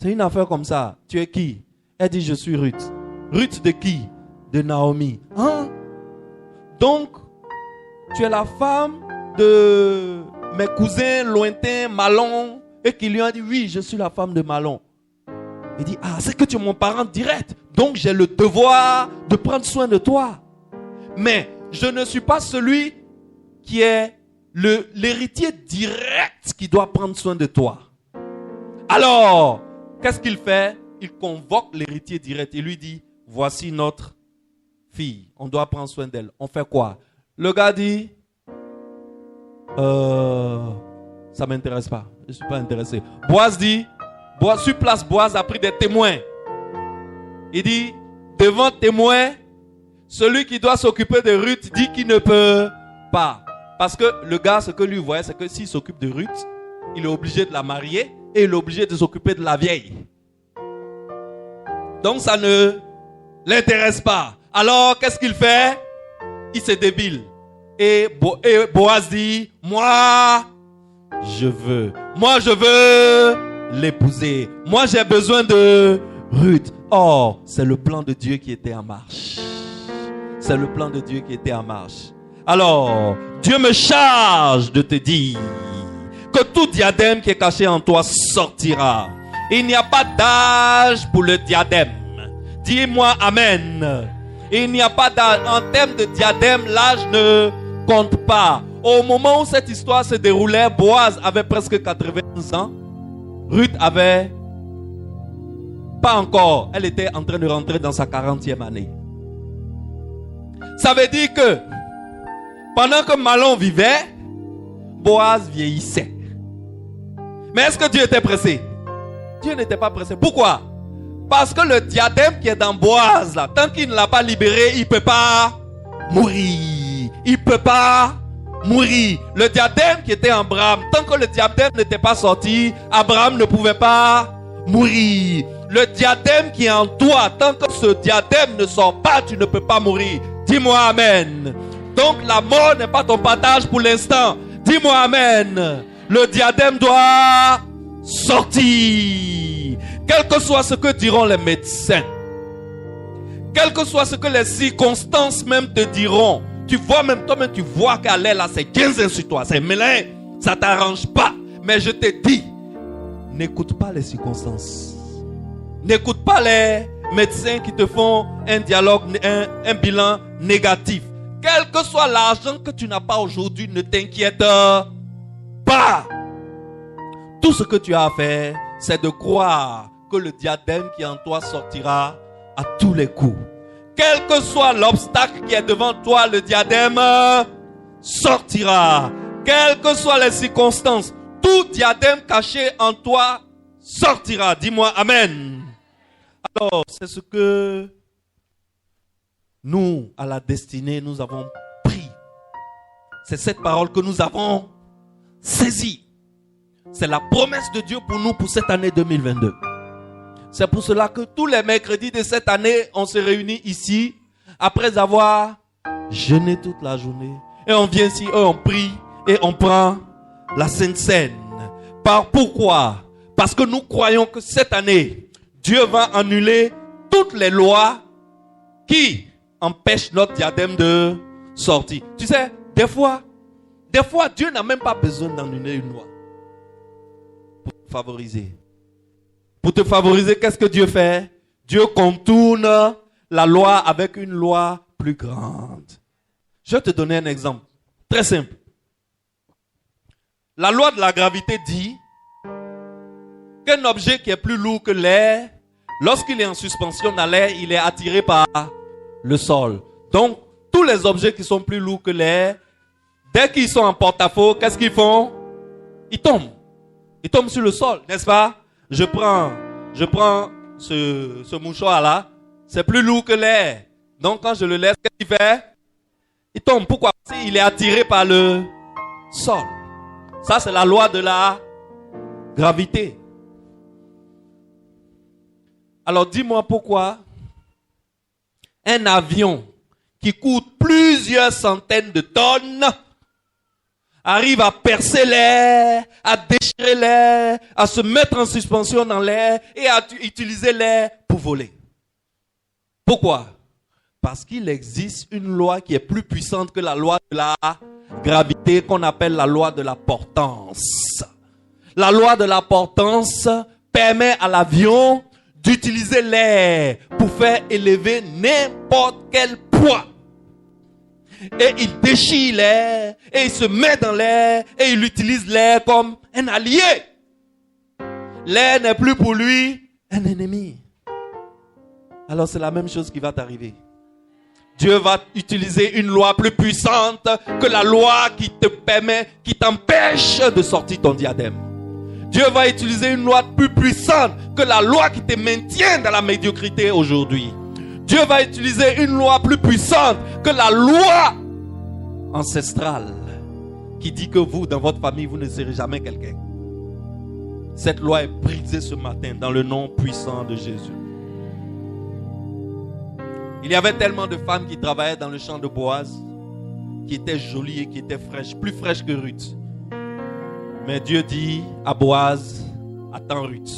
c'est une affaire comme ça. Tu es qui? Elle dit, je suis Ruth. Ruth de qui? De Naomi. Hein? Donc, tu es la femme de mes cousins lointains, Mahlon, et qui lui ont dit, oui, je suis la femme de Mahlon. Il dit, ah, c'est que tu es mon parent direct, donc j'ai le devoir de prendre soin de toi. Mais je ne suis pas celui qui est l'héritier direct qui doit prendre soin de toi. Alors, qu'est-ce qu'il fait? Il convoque l'héritier direct et lui dit, voici notre fille, on doit prendre soin d'elle. On fait quoi? Le gars dit, ça m'intéresse pas, je suis pas intéressé. Boaz dit, sur place, Boaz a pris des témoins. Il dit, devant témoins, celui qui doit s'occuper de Ruth dit qu'il ne peut pas. Parce que le gars, ce que lui voyait, c'est que s'il s'occupe de Ruth, il est obligé de la marier et il est obligé de s'occuper de la vieille. Donc ça ne l'intéresse pas. Alors, qu'est-ce qu'il fait? Il se débile. Et Boaz dit, moi, je veux l'épouser. Moi, j'ai besoin de Ruth. Oh, c'est le plan de Dieu qui était en marche. C'est le plan de Dieu qui était en marche. Alors, Dieu me charge de te dire que tout diadème qui est caché en toi sortira. Il n'y a pas d'âge pour le diadème. Dis-moi Amen. Il n'y a pas d'âge. En termes de diadème, l'âge ne compte pas. Au moment où cette histoire se déroulait, Boaz avait presque 80 ans. Ruth avait pas encore. Elle était en train de rentrer dans sa 40e année. Ça veut dire que pendant que Mahlon vivait, Boaz vieillissait. Mais est-ce que Dieu était pressé? Dieu n'était pas pressé. Pourquoi? Parce que le diadème qui est dans Boaz, là, tant qu'il ne l'a pas libéré, il ne peut pas mourir. Il ne peut pas mourir. Le diadème qui était en Abraham, tant que le diadème n'était pas sorti, Abraham ne pouvait pas mourir. Le diadème qui est en toi, tant que ce diadème ne sort pas, tu ne peux pas mourir. Dis-moi Amen. Donc la mort n'est pas ton partage pour l'instant. Dis-moi Amen. Le diadème doit sortir. Quel que soit ce que diront les médecins, quel que soit ce que les circonstances même te diront, tu vois même toi-même, tu vois qu'elle est là, c'est 15 ans sur toi, c'est mêlé, ça t'arrange pas. Mais je te dis, n'écoute pas les circonstances. N'écoute pas les médecins qui te font un dialogue, un bilan négatif. Quel que soit l'argent que tu n'as pas aujourd'hui, ne t'inquiète pas. Tout ce que tu as à faire, c'est de croire que le diadème qui est en toi sortira à tous les coups. Quel que soit l'obstacle qui est devant toi, le diadème sortira. Quelles que soient les circonstances, tout diadème caché en toi sortira. Dis-moi Amen. Alors, c'est ce que nous, à la destinée, nous avons pris. C'est cette parole que nous avons saisie. C'est la promesse de Dieu pour nous pour cette année 2022. C'est pour cela que tous les mercredis de cette année, on se réunit ici, après avoir jeûné toute la journée. Et on vient ici, et on prie, et on prend la Sainte Seine. Pourquoi? Parce que nous croyons que cette année, Dieu va annuler toutes les lois qui empêchent notre diadème de sortir. Tu sais, des fois, Dieu n'a même pas besoin d'annuler une loi pour te favoriser. Pour te favoriser, qu'est-ce que Dieu fait? Dieu contourne la loi avec une loi plus grande. Je vais te donner un exemple très simple. La loi de la gravité dit qu'un objet qui est plus lourd que l'air, lorsqu'il est en suspension dans l'air, il est attiré par le sol. Donc, tous les objets qui sont plus lourds que l'air, dès qu'ils sont en porte-à-faux, qu'est-ce qu'ils font? Ils tombent. Ils tombent sur le sol, n'est-ce pas? Je prends ce mouchoir-là, c'est plus lourd que l'air. Donc, quand je le laisse, qu'est-ce qu'il fait? Il tombe. Pourquoi? Parce qu'il est attiré par le sol. Ça, c'est la loi de la Gravité. Alors dis-moi pourquoi un avion qui coûte plusieurs centaines de tonnes arrive à percer l'air, à déchirer l'air, à se mettre en suspension dans l'air et à utiliser l'air pour voler. Pourquoi? Parce qu'il existe une loi qui est plus puissante que la loi de la gravité, qu'on appelle la loi de la portance. La loi de la portance permet à l'avion d'utiliser l'air pour faire élever n'importe quel poids. Et il déchire l'air, et il se met dans l'air, et il utilise l'air comme un allié. L'air n'est plus pour lui un ennemi. Alors c'est la même chose qui va t'arriver. Dieu va utiliser une loi plus puissante que la loi qui te permet, qui t'empêche de sortir ton diadème. Dieu va utiliser une loi plus puissante que la loi qui te maintient dans la médiocrité aujourd'hui. Dieu va utiliser une loi plus puissante que la loi ancestrale qui dit que vous, dans votre famille, vous ne serez jamais quelqu'un. Cette loi est brisée ce matin dans le nom puissant de Jésus. Il y avait tellement de femmes qui travaillaient dans le champ de Boaz, qui étaient jolies et qui étaient fraîches, plus fraîches que Ruth. Mais Dieu dit à Boaz, attends Ruth,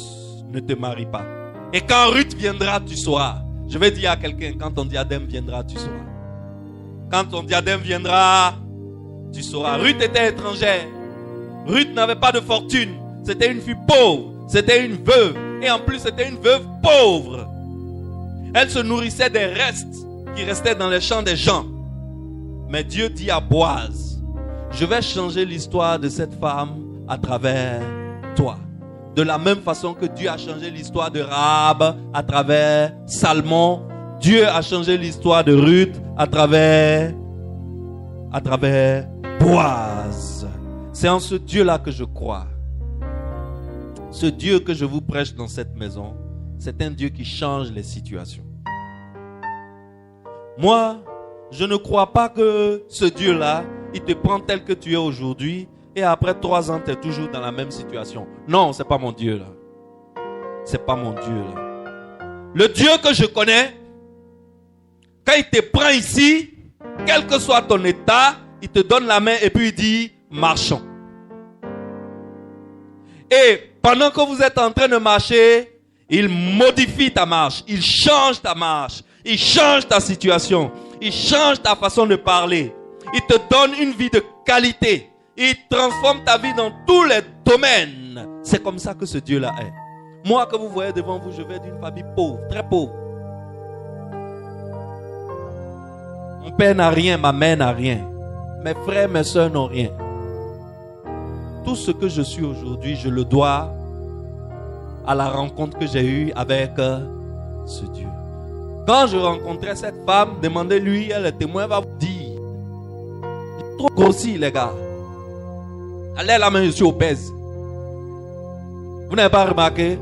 ne te marie pas. Et quand Ruth viendra, tu sauras. Je vais dire à quelqu'un, quand ton diadème viendra, tu sauras. Quand ton diadème viendra, tu sauras. Ruth était étrangère. Ruth n'avait pas de fortune. C'était une fille pauvre. C'était une veuve. Et en plus, c'était une veuve pauvre. Elle se nourrissait des restes qui restaient dans les champs des gens. Mais Dieu dit à Boaz, je vais changer l'histoire de cette femme à travers toi. De la même façon que Dieu a changé l'histoire de Rahab à travers Salmon, Dieu a changé l'histoire de Ruth à travers Boaz. C'est en ce Dieu-là que je crois. Ce Dieu que je vous prêche dans cette maison, c'est un Dieu qui change les situations. Moi, je ne crois pas que ce Dieu-là, il te prend tel que tu es aujourd'hui et après 3 ans, tu es toujours dans la même situation. Non, ce n'est pas mon Dieu là. C'est pas mon Dieu là. Le Dieu que je connais, quand il te prend ici, quel que soit ton état, il te donne la main et puis il dit, marchons. Et pendant que vous êtes en train de marcher, il modifie ta marche, il change ta marche, il change ta situation, il change ta façon de parler. Il te donne une vie de qualité. Il transforme ta vie dans tous les domaines. C'est comme ça que ce Dieu-là est. Moi que vous voyez devant vous, je vais d'une famille pauvre, très pauvre. Mon père n'a rien, ma mère n'a rien. Mes frères, mes soeurs n'ont rien. Tout ce que je suis aujourd'hui, je le dois à la rencontre que j'ai eue avec ce Dieu. Quand je rencontrais cette femme, demandez-lui, elle est témoin, va vous dire. Trop grossi, les gars. Allez la main, je suis obèse. Vous n'avez pas remarqué?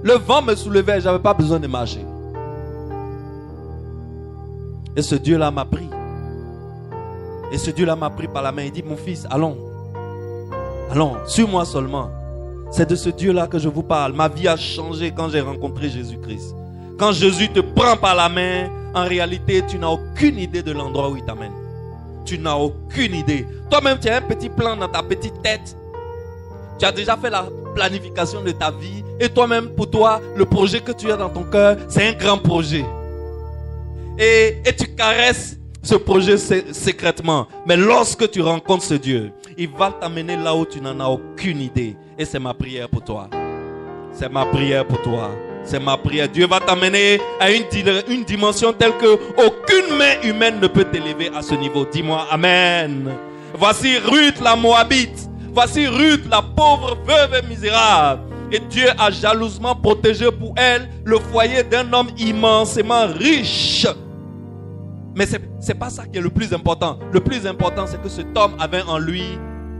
Le vent me soulevait, je n'avais pas besoin de marcher. Et ce Dieu-là m'a pris. Et ce Dieu-là m'a pris par la main. Il dit, mon fils, allons. Allons, suis-moi seulement. C'est de ce Dieu-là que je vous parle. Ma vie a changé quand j'ai rencontré Jésus-Christ. Quand Jésus te prend par la main, en réalité, tu n'as aucune idée de l'endroit où il t'amène. Tu n'as aucune idée. Toi-même, tu as un petit plan dans ta petite tête. Tu as déjà fait la planification de ta vie. Et toi-même, pour toi, le projet que tu as dans ton cœur, c'est un grand projet. Et tu caresses ce projet secrètement. Mais lorsque tu rencontres ce Dieu, il va t'amener là où tu n'en as aucune idée. Et c'est ma prière pour toi. C'est ma prière pour toi. C'est ma prière. Dieu va t'amener à une dimension telle que aucune main humaine ne peut t'élever à ce niveau. Dis-moi Amen. Voici Ruth la Moabite. Voici Ruth la pauvre veuve et misérable. Et Dieu a jalousement protégé pour elle le foyer d'un homme immensément riche. Mais c'est pas ça qui est le plus important. Le plus important, c'est que cet homme avait en lui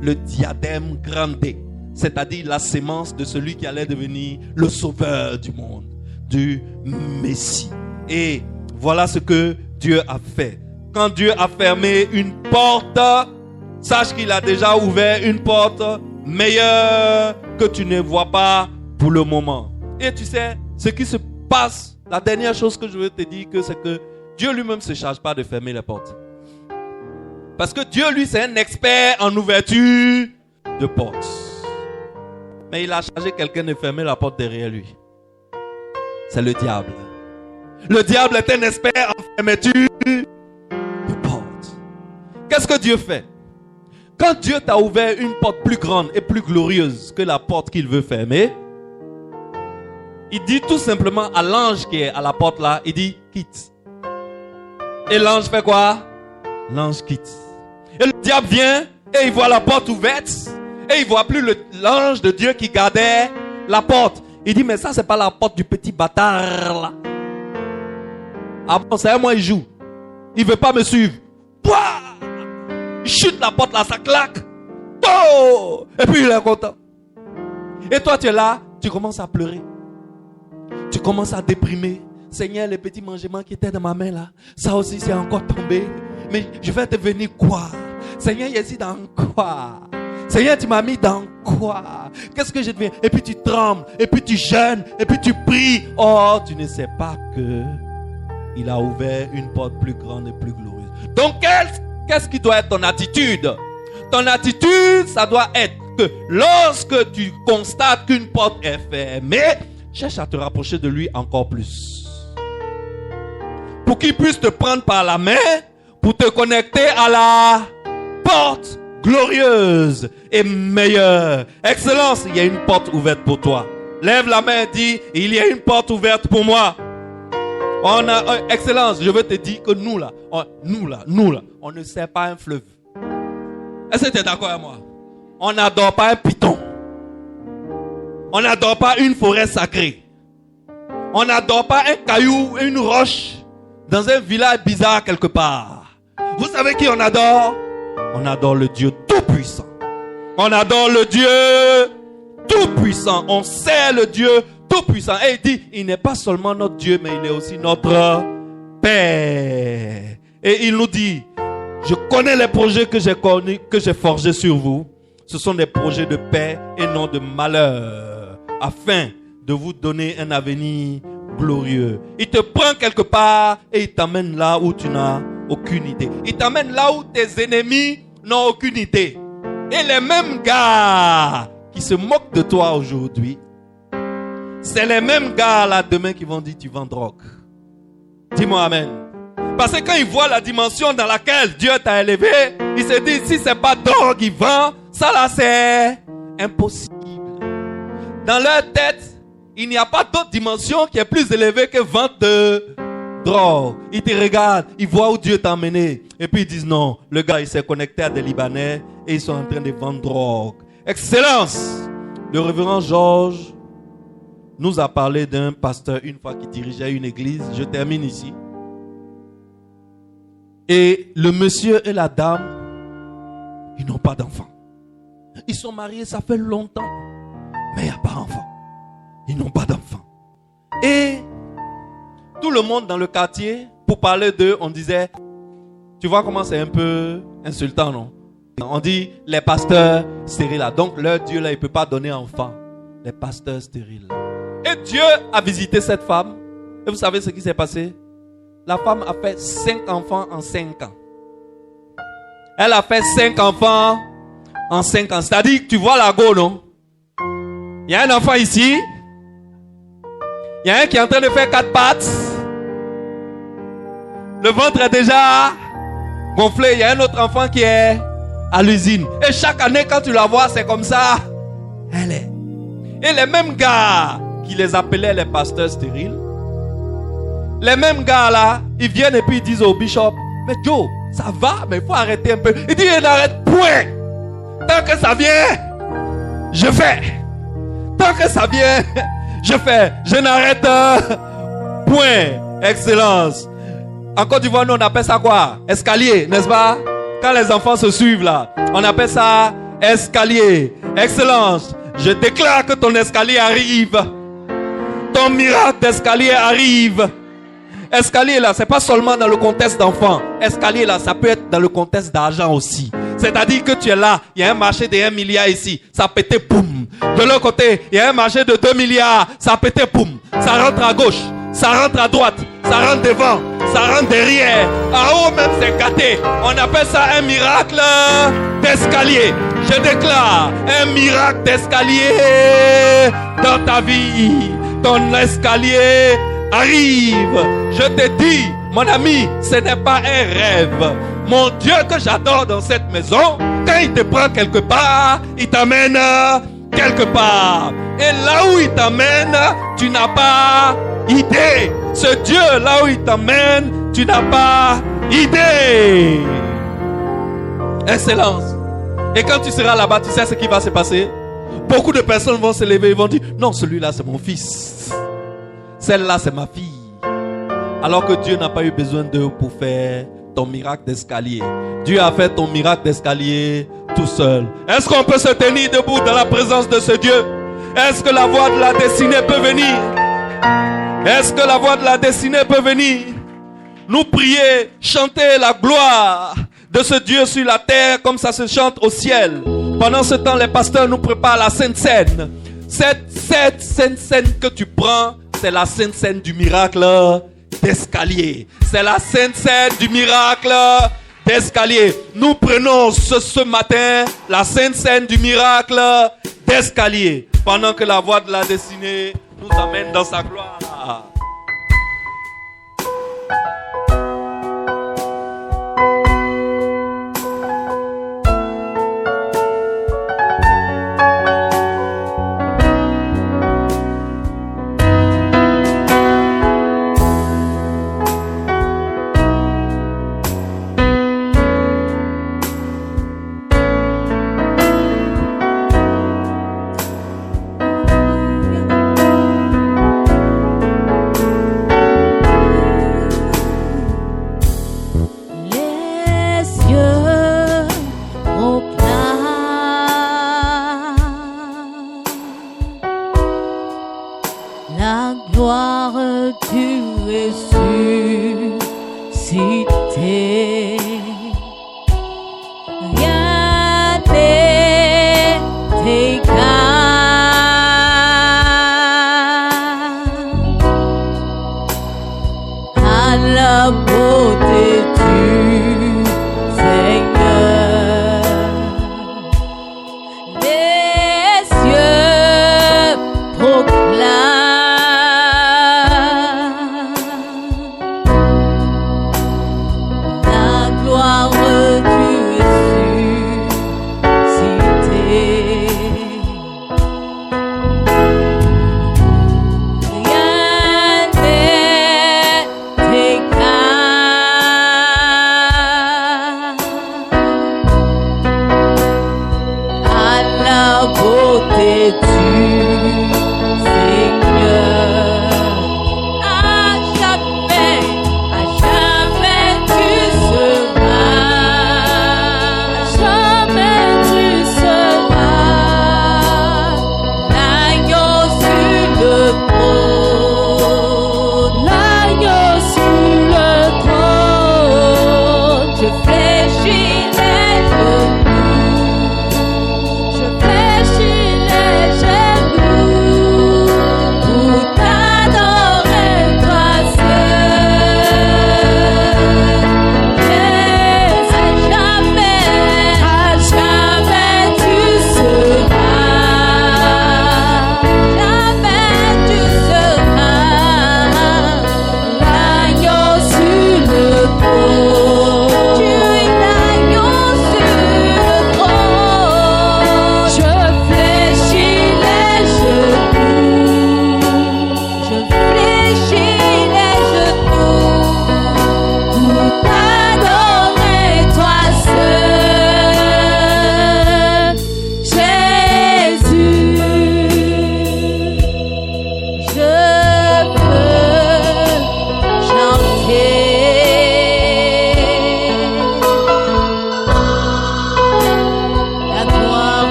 le diadème grandé. C'est-à-dire la sémence de celui qui allait devenir le sauveur du monde, du Messie. Et voilà ce que Dieu a fait. Quand Dieu a fermé une porte, sache qu'il a déjà ouvert une porte meilleure que tu ne vois pas pour le moment. Et tu sais, ce qui se passe, la dernière chose que je veux te dire, c'est que Dieu lui-même ne se charge pas de fermer les portes. Parce que Dieu, lui, c'est un expert en ouverture de portes. Mais il a chargé quelqu'un de fermer la porte derrière lui. C'est le diable. Le diable est un expert en fermeture de portes. Qu'est-ce que Dieu fait? Quand Dieu t'a ouvert une porte plus grande et plus glorieuse que la porte qu'il veut fermer, il dit tout simplement à l'ange qui est à la porte là, il dit quitte. Et l'ange fait quoi? L'ange quitte. Et le diable vient et il voit la porte ouverte et il voit plus l'ange de Dieu qui gardait la porte. Il dit mais ça c'est pas la porte du petit bâtard là. Ah bon, c'est à moi il joue. Il veut pas me suivre. Pouah! Il chute la porte là, ça claque. Oh! Et puis il est content. Et toi tu es là, tu commences à pleurer. Tu commences à déprimer. Seigneur, les petits mangements qui étaient dans ma main là, ça aussi c'est encore tombé. Mais je vais devenir quoi? Seigneur, je suis dans quoi? Seigneur, tu m'as mis dans quoi? Qu'est-ce que je deviens? Et puis tu trembles, et puis tu jeûnes, et puis tu pries. Oh, tu ne sais pas que il a ouvert une porte plus grande et plus glorieuse. Donc, qu'est-ce qui doit être ton attitude? Ton attitude, ça doit être que lorsque tu constates qu'une porte est fermée, cherche à te rapprocher de lui encore plus. Pour qu'il puisse te prendre par la main, pour te connecter à la porte glorieuse et meilleure. Excellence, il y a une porte ouverte pour toi. Lève la main et dis, il y a une porte ouverte pour moi. Excellence, je veux te dire que nous là, on ne sert pas un fleuve. Est-ce que tu es d'accord avec moi? On n'adore pas un python. On n'adore pas une forêt sacrée. On n'adore pas un caillou, une roche dans un village bizarre quelque part. Vous savez qui on adore? On adore le Dieu Tout-Puissant. On adore le Dieu Tout-Puissant. On sert le Dieu Tout-Puissant. Et il dit, il n'est pas seulement notre Dieu, mais il est aussi notre Père. Et il nous dit, je connais les projets que j'ai forgés sur vous. Ce sont des projets de paix et non de malheur, afin de vous donner un avenir glorieux. Il te prend quelque part et il t'amène là où tu n'as aucune idée. Il t'amène là où tes ennemis n'ont aucune idée. Et les mêmes gars qui se moquent de toi aujourd'hui, c'est les mêmes gars là demain qui vont dire tu vends drogue. Dis-moi amen. Parce que quand ils voient la dimension dans laquelle Dieu t'a élevé, ils se disent si c'est pas drogue ils vendent, ça là c'est impossible. Dans leur tête, il n'y a pas d'autre dimension qui est plus élevée que vente de drogue. Ils te regardent, ils voient où Dieu t'a emmené. Et puis ils disent non, le gars il s'est connecté à des Libanais et ils sont en train de vendre drogue. Excellence! Le révérend Georges nous a parlé d'un pasteur une fois qui dirigeait une église. Je termine ici. Et le monsieur et la dame, ils n'ont pas d'enfants. Ils sont mariés, ça fait longtemps. Mais il n'y a pas d'enfants. Ils n'ont pas d'enfants. Et tout le monde dans le quartier, pour parler d'eux, on disait, tu vois comment c'est un peu insultant, non? On dit les pasteurs stériles là. Donc leur Dieu là, il ne peut pas donner enfant. Les pasteurs stériles. Et Dieu a visité cette femme. Et vous savez ce qui s'est passé? La femme a fait 5 enfants en 5 ans. Elle a fait 5 enfants en 5 ans. C'est-à-dire que tu vois la go, non? Il y a un enfant ici. Il y a un qui est en train de faire 4 pattes. Le ventre est déjà gonflé. Il y a un autre enfant qui est à l'usine. Et chaque année, quand tu la vois, c'est comme ça. Elle est. Et les mêmes gars qui les appelaient les pasteurs stériles, les mêmes gars là, ils viennent et puis ils disent au bishop, mais Joe, ça va, mais il faut arrêter un peu. Il dit, il n'arrête point. Tant que ça vient, je fais. Tant que ça vient, je fais. Je n'arrête point. Excellence. En Côte d'Ivoire, nous on appelle ça quoi? Escalier, n'est-ce pas? Quand les enfants se suivent là, on appelle ça escalier. Excellence. Je déclare que ton escalier arrive. Ton miracle d'escalier arrive. Escalier là, c'est pas seulement dans le contexte d'enfant. Escalier là, ça peut être dans le contexte d'argent aussi. C'est-à-dire que tu es là, il y a un marché de 1 milliard ici, ça a pété, boum. De l'autre côté, il y a un marché de 2 milliards, ça a pété, boum. Ça rentre à gauche, ça rentre à droite, ça rentre devant, ça rentre derrière. En haut même, c'est gâté. On appelle ça un miracle d'escalier. Je déclare un miracle d'escalier dans ta vie. Ton escalier arrive. Je te dis, mon ami, ce n'est pas un rêve. Mon Dieu que j'adore dans cette maison, quand il te prend quelque part, il t'amène quelque part. Et là où il t'amène, tu n'as pas idée. Ce Dieu, là où il t'amène, tu n'as pas idée. Excellence. Et quand tu seras là-bas, tu sais ce qui va se passer? Beaucoup de personnes vont se lever et vont dire, non, celui-là c'est mon fils. Celle-là c'est ma fille. Alors que Dieu n'a pas eu besoin d'eux pour faire ton miracle d'escalier. Dieu a fait ton miracle d'escalier tout seul. Est-ce qu'on peut se tenir debout dans la présence de ce Dieu? Est-ce que la voix de la destinée peut venir? Est-ce que la voix de la destinée peut venir? Nous prier, chanter la gloire de ce Dieu sur la terre comme ça se chante au ciel. Pendant ce temps, les pasteurs nous préparent la Sainte Seine. Cette Sainte Seine que tu prends, c'est la Sainte Seine du miracle d'escalier. C'est la Sainte Seine du miracle d'escalier. Nous prenons ce matin la Sainte Seine du miracle d'escalier. Pendant que la voix de la destinée nous amène dans sa gloire.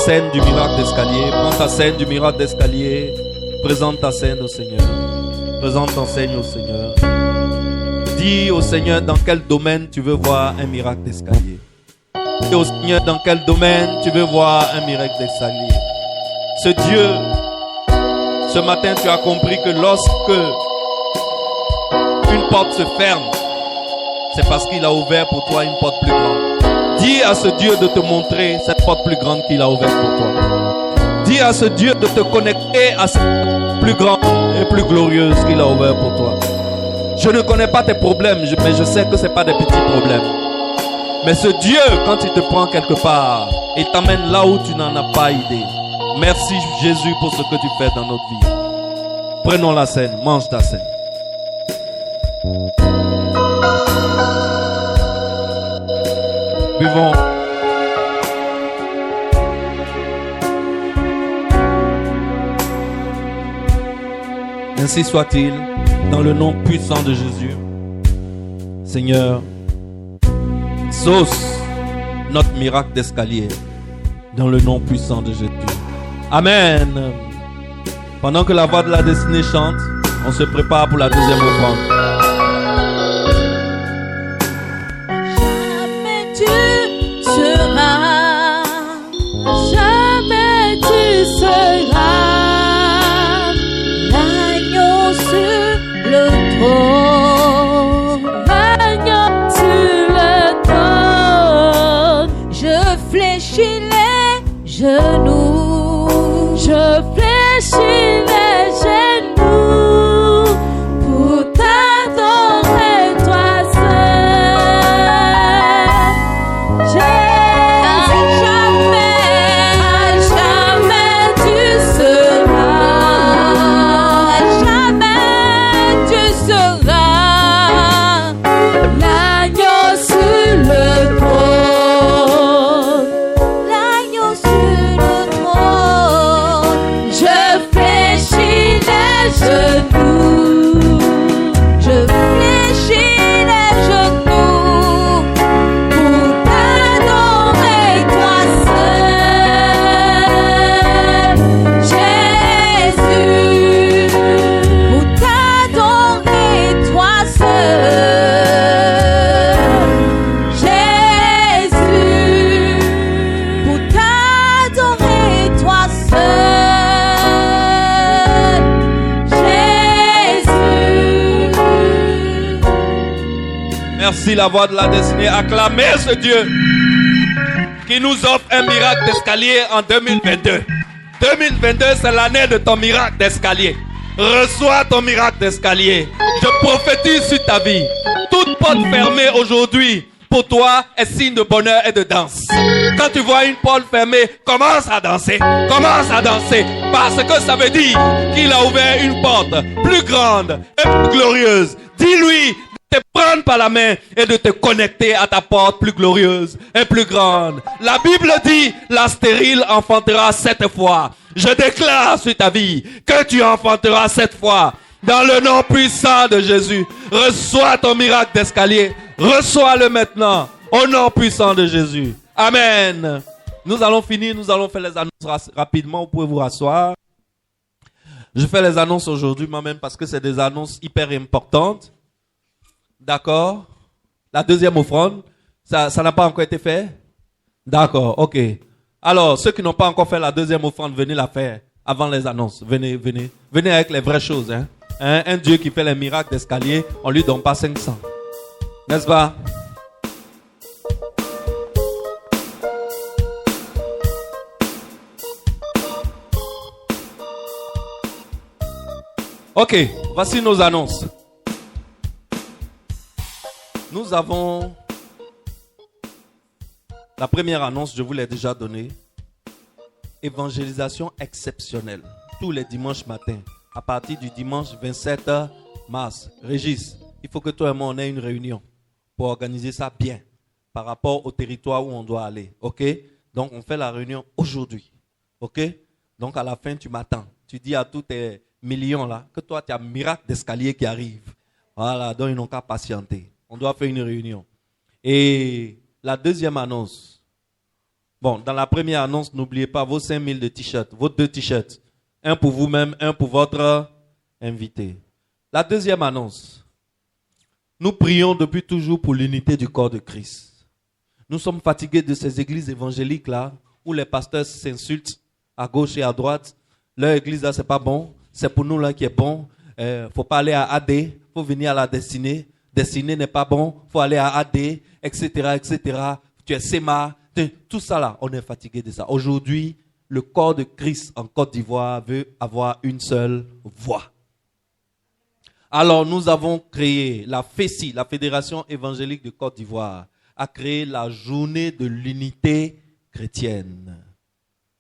scène du miracle d'escalier. Prends ta scène du miracle d'escalier. Présente ta scène au Seigneur. Présente ton scène au Seigneur. Dis au Seigneur dans quel domaine tu veux voir un miracle d'escalier. Dis au Seigneur dans quel domaine tu veux voir un miracle d'escalier. Ce Dieu, ce matin tu as compris que lorsque une porte se ferme, c'est parce qu'il a ouvert pour toi une porte plus grande. Dis à ce Dieu de te montrer cette porte plus grande qu'il a ouverte pour toi. Dis à ce Dieu de te connecter à cette porte plus grande et plus glorieuse qu'il a ouverte pour toi. Je ne connais pas tes problèmes, mais je sais que ce n'est pas des petits problèmes. Mais ce Dieu, quand il te prend quelque part, il t'amène là où tu n'en as pas idée. Merci Jésus pour ce que tu fais dans notre vie. Prenons la scène, mange ta scène. Buvons. Ainsi soit-il, dans le nom puissant de Jésus. Seigneur, exauce notre miracle d'escalier dans le nom puissant de Jésus. Amen. Pendant que la voix de la destinée chante, on se prépare pour la deuxième offrande. Genoux, je fléchis les genoux pour t'adorer toi seul. Jésus, jamais tu seras, jamais tu seras l'agneau sur le trône. L'agneau sur genoux, je fléchis les genoux pour t'adorer toi seul, Jésus, pour t'adorer toi seul, Jésus, pour t'adorer toi seul. Merci la voix de la destinée. Acclamez ce Dieu qui nous offre un miracle d'escalier en 2022. 2022, c'est l'année de ton miracle d'escalier. Reçois ton miracle d'escalier. Je prophétise sur ta vie. Toute porte fermée aujourd'hui pour toi est signe de bonheur et de danse. Quand tu vois une porte fermée, commence à danser. Commence à danser. Parce que ça veut dire qu'il a ouvert une porte plus grande et plus glorieuse. Dis-lui de te prendre par la main et de te connecter à ta porte plus glorieuse et plus grande. La Bible dit, la stérile enfantera 7 fois. Je déclare sur ta vie que tu enfanteras 7 fois. Dans le nom puissant de Jésus, reçois ton miracle d'escalier. Reçois-le maintenant. Au nom puissant de Jésus. Amen. Nous allons finir, nous allons faire les annonces rapidement. Vous pouvez vous rasseoir. Je fais les annonces aujourd'hui moi-même parce que c'est des annonces hyper importantes. D'accord? La deuxième offrande, ça n'a pas encore été fait? D'accord, ok. Alors, ceux qui n'ont pas encore fait la deuxième offrande, venez la faire avant les annonces. Venez avec les vraies choses. Hein? Un Dieu qui fait les miracles d'escalier, on lui donne pas 500. N'est-ce pas? Ok, voici nos annonces. Nous avons la première annonce, je vous l'ai déjà donnée. Évangélisation exceptionnelle. Tous les dimanches matins, à partir du dimanche 27 mars. Régis, il faut que toi et moi on ait une réunion pour organiser ça bien par rapport au territoire où on doit aller. Ok? Donc on fait la réunion aujourd'hui. Ok? Donc à la fin tu m'attends. Tu dis à tous tes millions là que toi tu as un miracle d'escalier qui arrive. Voilà, donc ils n'ont qu'à patienter. On doit faire une réunion. Et la deuxième annonce, Bon, dans la première annonce, n'oubliez pas vos 5000 de t-shirts, vos 2 t-shirts. Un pour vous-même, un pour votre invité. La deuxième annonce. Nous prions depuis toujours pour l'unité du corps de Christ. Nous sommes fatigués de ces églises évangéliques-là, où les pasteurs s'insultent à gauche et à droite. Leur église là, c'est pas bon. C'est pour nous là qui est bon. Faut pas aller à AD. Faut venir à la destinée. Destinée n'est pas bon. Faut aller à AD, etc., etc. Tu es SEMA. Tout ça là, on est fatigué de ça. Aujourd'hui, le corps de Christ en Côte d'Ivoire veut avoir une seule voix. Alors, nous avons créé la FECI, la Fédération évangélique de Côte d'Ivoire, a créé la journée de l'unité chrétienne.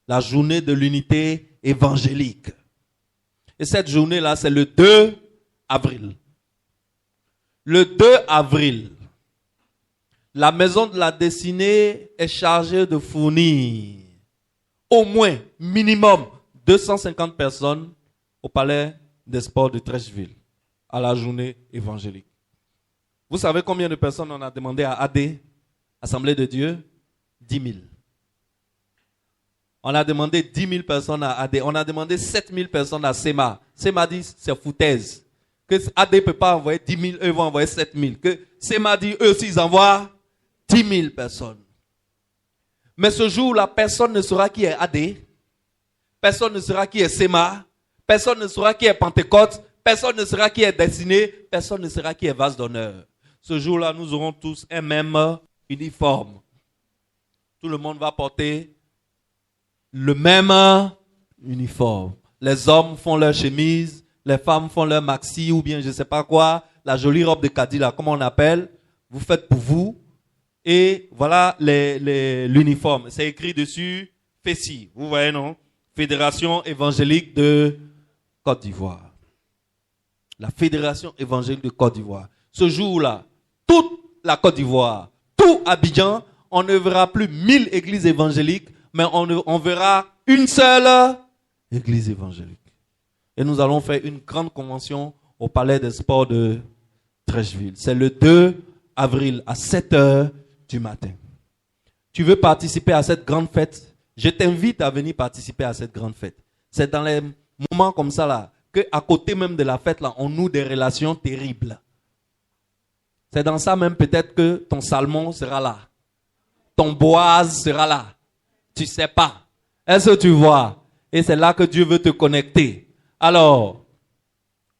La journée de l'unité évangélique. Et cette journée-là, c'est le 2 avril. Le 2 avril, la maison de la destinée est chargée de fournir au moins, minimum, 250 personnes au palais des sports de Trècheville à la journée évangélique. Vous savez combien de personnes on a demandé à AD, Assemblée de Dieu? 10 000. On a demandé 10 000 personnes à AD. On a demandé 7 000 personnes à SEMA. SEMA dit c'est foutaise. Que AD ne peut pas envoyer 10 000, eux vont envoyer 7 000. Que SEMA dit eux aussi ils envoient 10 000 personnes. Mais ce jour-là, personne ne saura qui est AD. Personne ne saura qui est SEMA. Personne ne saura qui est Pentecôte. Personne ne saura qui est Destinée. Personne ne saura qui est Vase d'honneur. Ce jour-là, nous aurons tous un même uniforme. Tout le monde va porter le même uniforme. Les hommes font leur chemise, les femmes font leur maxi ou bien je ne sais pas quoi, la jolie robe de Kadila, comment on appelle. Vous faites pour vous. Et voilà l'uniforme. C'est écrit dessus FECI. Vous voyez, non? Fédération évangélique de Côte d'Ivoire. La Fédération évangélique de Côte d'Ivoire. Ce jour-là, toute la Côte d'Ivoire, tout Abidjan, on ne verra plus 1000 églises évangéliques, mais on verra une seule église évangélique. Et nous allons faire une grande convention au Palais des Sports de Trècheville. C'est le 2 avril à 7h du matin. Tu veux participer à cette grande fête? Je t'invite à venir participer à cette grande fête. C'est dans les moments comme ça là, qu'à côté même de la fête là, on noue des relations terribles. C'est dans ça même peut-être que ton Salmon sera là. Ton Boaz sera là. Tu sais pas. Est-ce que tu vois? Et c'est là que Dieu veut te connecter. Alors,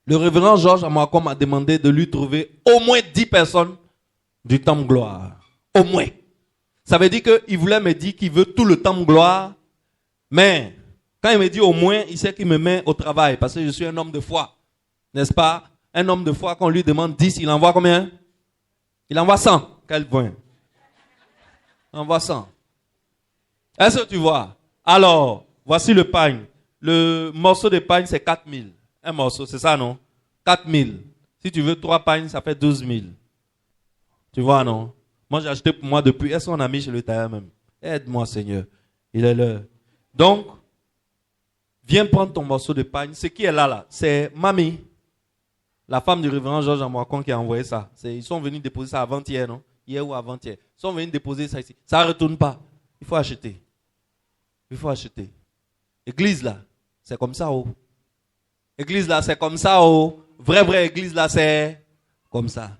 le révérend Georges Amoakom m'a demandé de lui trouver au moins 10 personnes du temps de gloire. Au moins. Ça veut dire qu'il voulait me dire qu'il veut tout le temps de gloire. Mais, quand il me dit au moins, il sait qu'il me met au travail. Parce que je suis un homme de foi. N'est-ce pas? Un homme de foi, quand on lui demande 10, il envoie combien? Il envoie 100. Quel point? Il envoie 100. Est-ce que tu vois? Alors, voici le pain. Le morceau de pain, c'est 4 000. Un morceau, c'est ça, non? 4 000. Si tu veux 3 pains, ça fait 12 000. Tu vois, non? Moi, j'ai acheté pour moi depuis. Est-ce qu'on a mis chez le tailleur même? Aide-moi, Seigneur. Il est là. Donc, viens prendre ton morceau de pain. Ce qui est là, c'est Mamie, la femme du révérend Georges Amoakom qui a envoyé ça. Ils sont venus déposer ça avant-hier, non? Hier ou avant-hier. Ils sont venus déposer ça ici. Ça ne retourne pas. Il faut acheter. Il faut acheter. Église là, c'est comme ça, oh. Église là, c'est comme ça, oh. Vraie église là, c'est comme ça.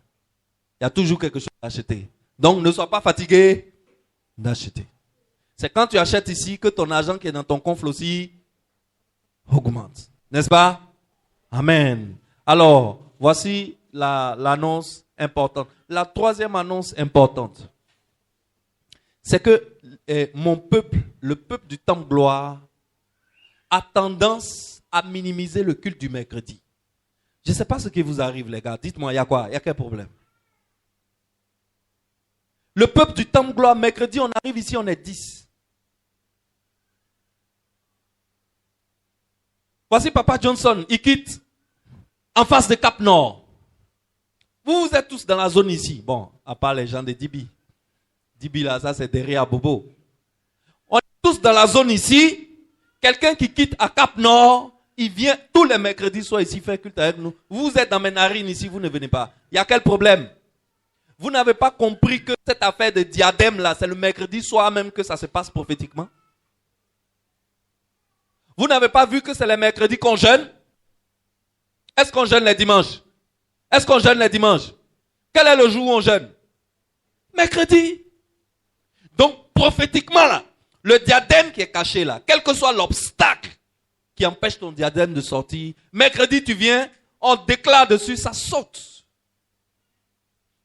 Il y a toujours quelque chose à acheter. Donc, ne sois pas fatigué d'acheter. C'est quand tu achètes ici que ton argent qui est dans ton coffre aussi augmente. N'est-ce pas? Amen. Alors, voici l'annonce importante. La troisième annonce importante, c'est que mon peuple, le peuple du temps de gloire, a tendance à minimiser le culte du mercredi. Je ne sais pas ce qui vous arrive, les gars. Dites-moi, il y a quoi? Il y a quel problème? Le peuple du temps de gloire, mercredi, on arrive ici, on est 10. Voici Papa Johnson, il quitte en face de Cap Nord. Vous êtes tous dans la zone ici. Bon, à part les gens de Dibi. Dibi là, ça c'est derrière Bobo. On est tous dans la zone ici. Quelqu'un qui quitte à Cap Nord, il vient tous les mercredis soirs ici faire culte avec nous. Vous êtes dans mes narines ici, vous ne venez pas. Il y a quel problème? Vous n'avez pas compris que cette affaire de diadème là, c'est le mercredi soir même que ça se passe prophétiquement? Vous n'avez pas vu que c'est le mercredi qu'on jeûne? Est-ce qu'on jeûne les dimanches? Est-ce qu'on jeûne les dimanches? Quel est le jour où on jeûne? Mercredi. Donc prophétiquement là, le diadème qui est caché là, quel que soit l'obstacle qui empêche ton diadème de sortir, mercredi tu viens, on déclare dessus, ça saute.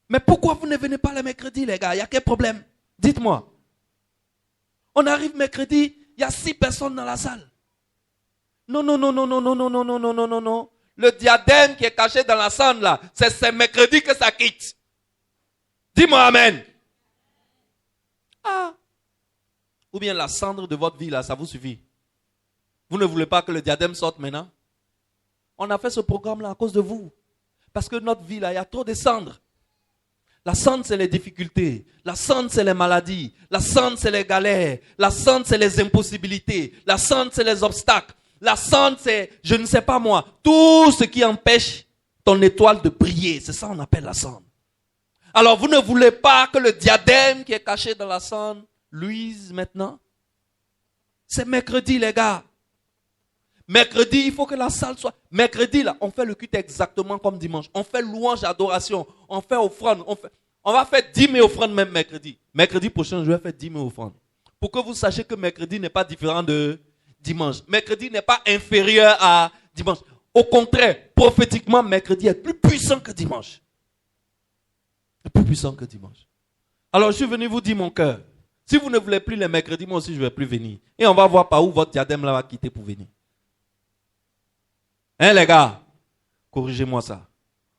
Mais pourquoi vous ne venez pas le mercredi, les gars? Il y a quel problème? Dites-moi. On arrive mercredi, il y a 6 personnes dans la salle. Non. Le diadème qui est caché dans la salle là, c'est mercredi que ça quitte. Dis-moi amen. Ah. Ou bien la cendre de votre vie là, ça vous suffit. Vous ne voulez pas que le diadème sorte maintenant? On a fait ce programme là à cause de vous. Parce que notre vie là, il y a trop de cendres. La cendre, c'est les difficultés. La cendre, c'est les maladies. La cendre, c'est les galères. La cendre, c'est les impossibilités. La cendre, c'est les obstacles. La cendre, c'est, je ne sais pas moi, tout ce qui empêche ton étoile de briller. C'est ça qu'on appelle la cendre. Alors, vous ne voulez pas que le diadème qui est caché dans la cendre luise maintenant? C'est mercredi, les gars. Mercredi, il faut que la salle soit... Mercredi, là, on fait le culte exactement comme dimanche. On fait louange, adoration. On fait offrande. On va faire 10 000 offrandes même mercredi. Mercredi prochain, je vais faire 10 000 offrandes. Pour que vous sachiez que mercredi n'est pas différent de dimanche. Mercredi n'est pas inférieur à dimanche. Au contraire, prophétiquement, mercredi est plus puissant que dimanche. Plus puissant que dimanche. Alors, je suis venu vous dire mon cœur. Si vous ne voulez plus les mercredis, moi aussi, je ne vais plus venir. Et on va voir par où votre diadème là va quitter pour venir. Hein les gars, corrigez-moi ça.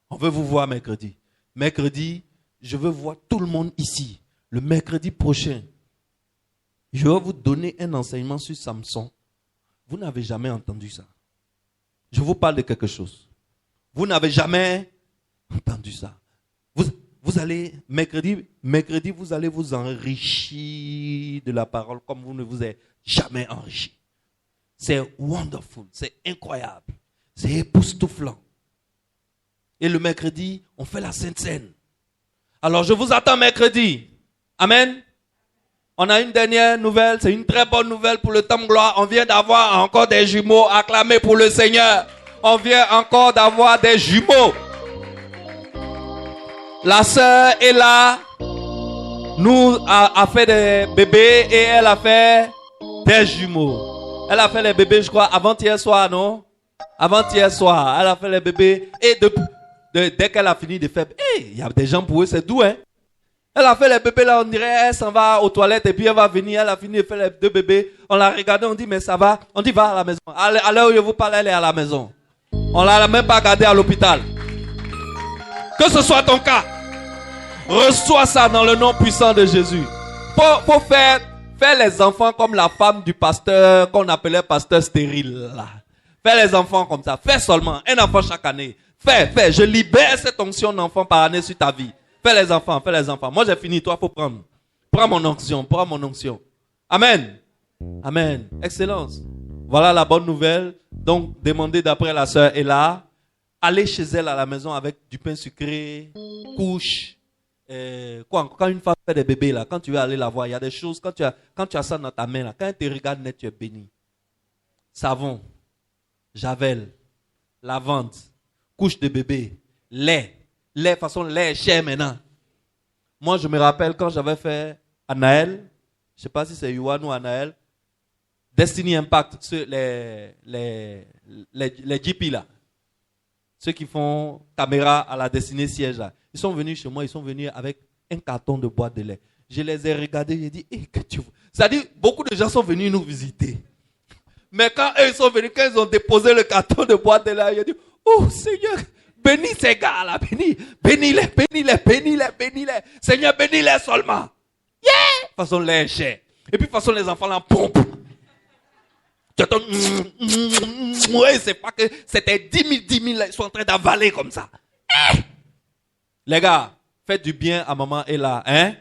On veut vous voir mercredi. Mercredi, je veux voir tout le monde ici. Le mercredi prochain, je vais vous donner un enseignement sur Samson. Vous n'avez jamais entendu ça. Je vous parle de quelque chose. Vous n'avez jamais entendu ça. Vous allez, mercredi, vous allez vous enrichir de la parole comme vous ne vous êtes jamais enrichi. C'est wonderful, c'est incroyable. C'est époustouflant. Et le mercredi, on fait la Sainte Seine. Alors, je vous attends mercredi. Amen. On a une dernière nouvelle. C'est une très bonne nouvelle pour le temps de gloire. On vient d'avoir encore des jumeaux acclamés pour le Seigneur. On vient encore d'avoir des jumeaux. La sœur est là. Nous a fait des bébés et elle a fait des jumeaux. Elle a fait les bébés, je crois, avant-hier soir, non? Avant-hier soir, elle a fait les bébés et dès qu'elle a fini de faire, il y a des gens pour eux, c'est doux, hein. Elle a fait les bébés là, on dirait, elle s'en va aux toilettes et puis elle va venir, elle a fini de faire les 2 bébés. On l'a regardé, on dit, mais ça va. On dit, va à la maison. À l'heure où je vous parle, elle est à la maison. On l'a même pas gardée à l'hôpital. Que ce soit ton cas, reçois ça dans le nom puissant de Jésus. Faut faire les enfants comme la femme du pasteur qu'on appelait pasteur stérile là. Fais les enfants comme ça. Fais seulement un enfant chaque année. Fais. Je libère cette onction d'enfant par année sur ta vie. Fais les enfants. Moi, j'ai fini. Toi, faut prendre. Prends mon onction. Amen. Amen. Excellence. Voilà la bonne nouvelle. Donc, demandez d'après la sœur est là. Allez chez elle à la maison avec du pain sucré, couche. Quand une femme fait des bébés, là, quand tu veux aller la voir, il y a des choses. Quand tu as ça dans ta main, là, quand elle te regarde net, tu es béni. Savon. Javel, lavande, couche de bébé, lait, façon lait cher maintenant. Moi, je me rappelle quand j'avais fait Anaël, je ne sais pas si c'est Yuan ou Anaël, Destiny Impact, les GP là, ceux qui font caméra à la destinée siège là, ils sont venus chez moi, ils sont venus avec un carton de boîte de lait. Je les ai regardés, j'ai dit, que tu vois. C'est-à-dire, beaucoup de gens sont venus nous visiter. Mais quand eux sont venus, quand ils ont déposé le carton de boîte de lait, ils ont dit, oh Seigneur, bénis ces gars-là, bénis-les. Seigneur, bénis-les seulement. Yeah! De toute façon, lait est cher. Et puis, de toute façon, les enfants là pompent. Tu attends, ouais, c'est pas que c'était 10 000, ils sont en train d'avaler comme ça. Les gars, faites du bien à maman et là, hein?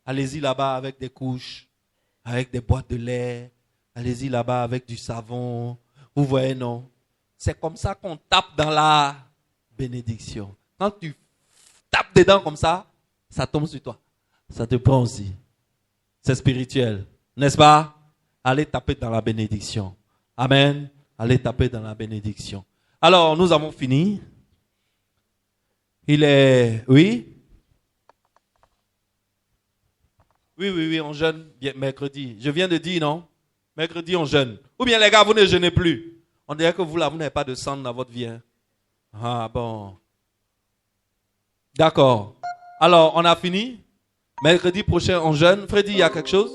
Allez-y là-bas avec des couches, avec des boîtes de lait. Allez-y là-bas avec du savon. Vous voyez, non? C'est comme ça qu'on tape dans la bénédiction. Quand tu tapes dedans comme ça, ça tombe sur toi. Ça te prend aussi. C'est spirituel. N'est-ce pas? Allez taper dans la bénédiction. Amen. Allez taper dans la bénédiction. Alors, nous avons fini. Il est... Oui? Oui, on jeûne mercredi. Je viens de dire, non? Mercredi, on jeûne. Ou bien les gars, vous ne jeûnez plus. On dirait que vous, là, vous n'avez pas de sang dans votre vie. Hein? Ah, bon. D'accord. Alors, on a fini. Mercredi prochain, on jeûne. Freddy, il y a quelque chose?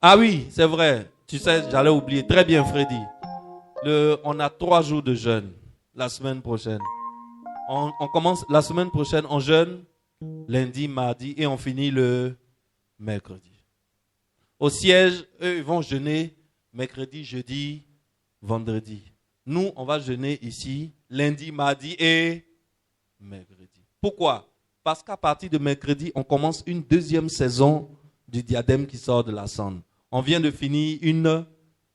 Ah oui, c'est vrai. Tu sais, j'allais oublier. Très bien, Freddy. On a 3 jours de jeûne la semaine prochaine. On commence la semaine prochaine, on jeûne lundi, mardi et on finit le mercredi. Au siège, eux, ils vont jeûner mercredi, jeudi, vendredi. Nous, on va jeûner ici lundi, mardi et mercredi. Pourquoi? Parce qu'à partir de mercredi, on commence une deuxième saison du diadème qui sort de la cendre. On vient de finir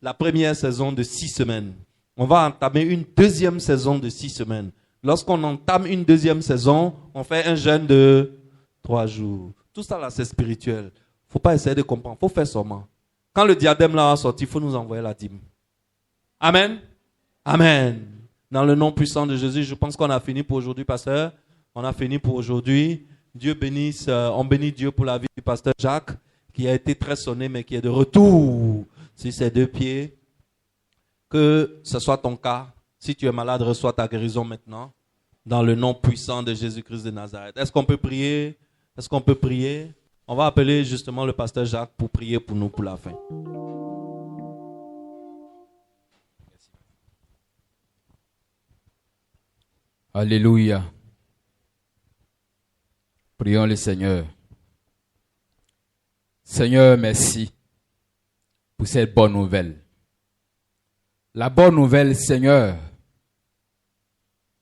la première saison de 6 semaines. On va entamer une deuxième saison de 6 semaines. Lorsqu'on entame une deuxième saison, on fait un jeûne de 3 jours. Tout ça là, c'est spirituel. Il ne faut pas essayer de comprendre, il faut faire seulement. Quand le diadème là va sortir, il faut nous envoyer la dîme. Amen. Amen. Dans le nom puissant de Jésus, je pense qu'on a fini pour aujourd'hui, pasteur. On a fini pour aujourd'hui. Dieu bénisse, on bénit Dieu pour la vie du pasteur Jacques, qui a été très sonné, mais qui est de retour sur ses 2 pieds. Que ce soit ton cas. Si tu es malade, reçois ta guérison maintenant. Dans le nom puissant de Jésus-Christ de Nazareth. Est-ce qu'on peut prier? Est-ce qu'on peut prier? On va appeler justement le pasteur Jacques pour prier pour nous pour la fin. Alléluia. Prions le Seigneur. Seigneur, merci pour cette bonne nouvelle. La bonne nouvelle, Seigneur,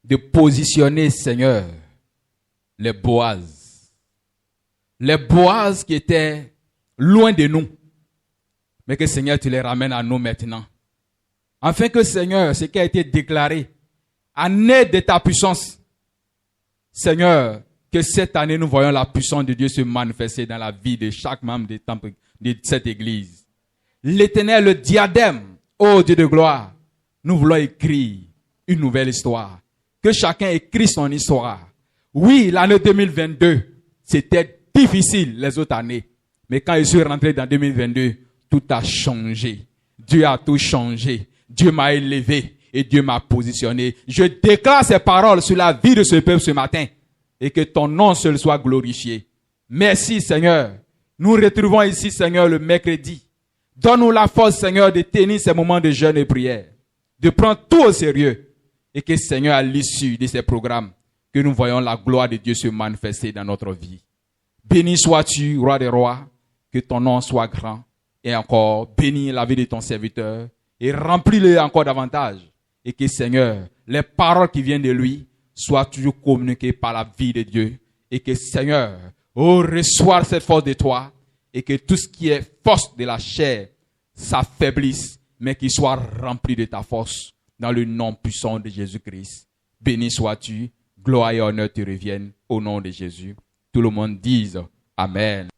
de positionner, Seigneur, les Boaz. Les Boaz qui étaient loin de nous, mais que, Seigneur, tu les ramènes à nous maintenant. Afin que, Seigneur, ce qui a été déclaré, année de ta puissance, Seigneur, que cette année, nous voyons la puissance de Dieu se manifester dans la vie de chaque membre de cette église. L'Éternel, le diadème, ô Dieu de gloire, nous voulons écrire une nouvelle histoire. Que chacun écrit son histoire. Oui, l'année 2022, c'était difficile les autres années. Mais quand je suis rentré dans 2022, tout a changé. Dieu a tout changé. Dieu m'a élevé et Dieu m'a positionné. Je déclare ces paroles sur la vie de ce peuple ce matin. Et que ton nom seul soit glorifié. Merci Seigneur. Nous retrouvons ici Seigneur le mercredi. Donne-nous la force Seigneur de tenir ces moments de jeûne et prière. De prendre tout au sérieux. Et que Seigneur à l'issue de ces programmes, que nous voyons la gloire de Dieu se manifester dans notre vie. Béni sois-tu, roi des rois. Que ton nom soit grand. Et encore, bénis la vie de ton serviteur. Et remplis-le encore davantage. Et que Seigneur, les paroles qui viennent de lui, soient toujours communiquées par la vie de Dieu. Et que Seigneur, reçois cette force de toi. Et que tout ce qui est force de la chair s'affaiblisse, mais qu'il soit rempli de ta force. Dans le nom puissant de Jésus-Christ. Béni sois-tu. Gloire et honneur te reviennent au nom de Jésus. Tout le monde dise Amen.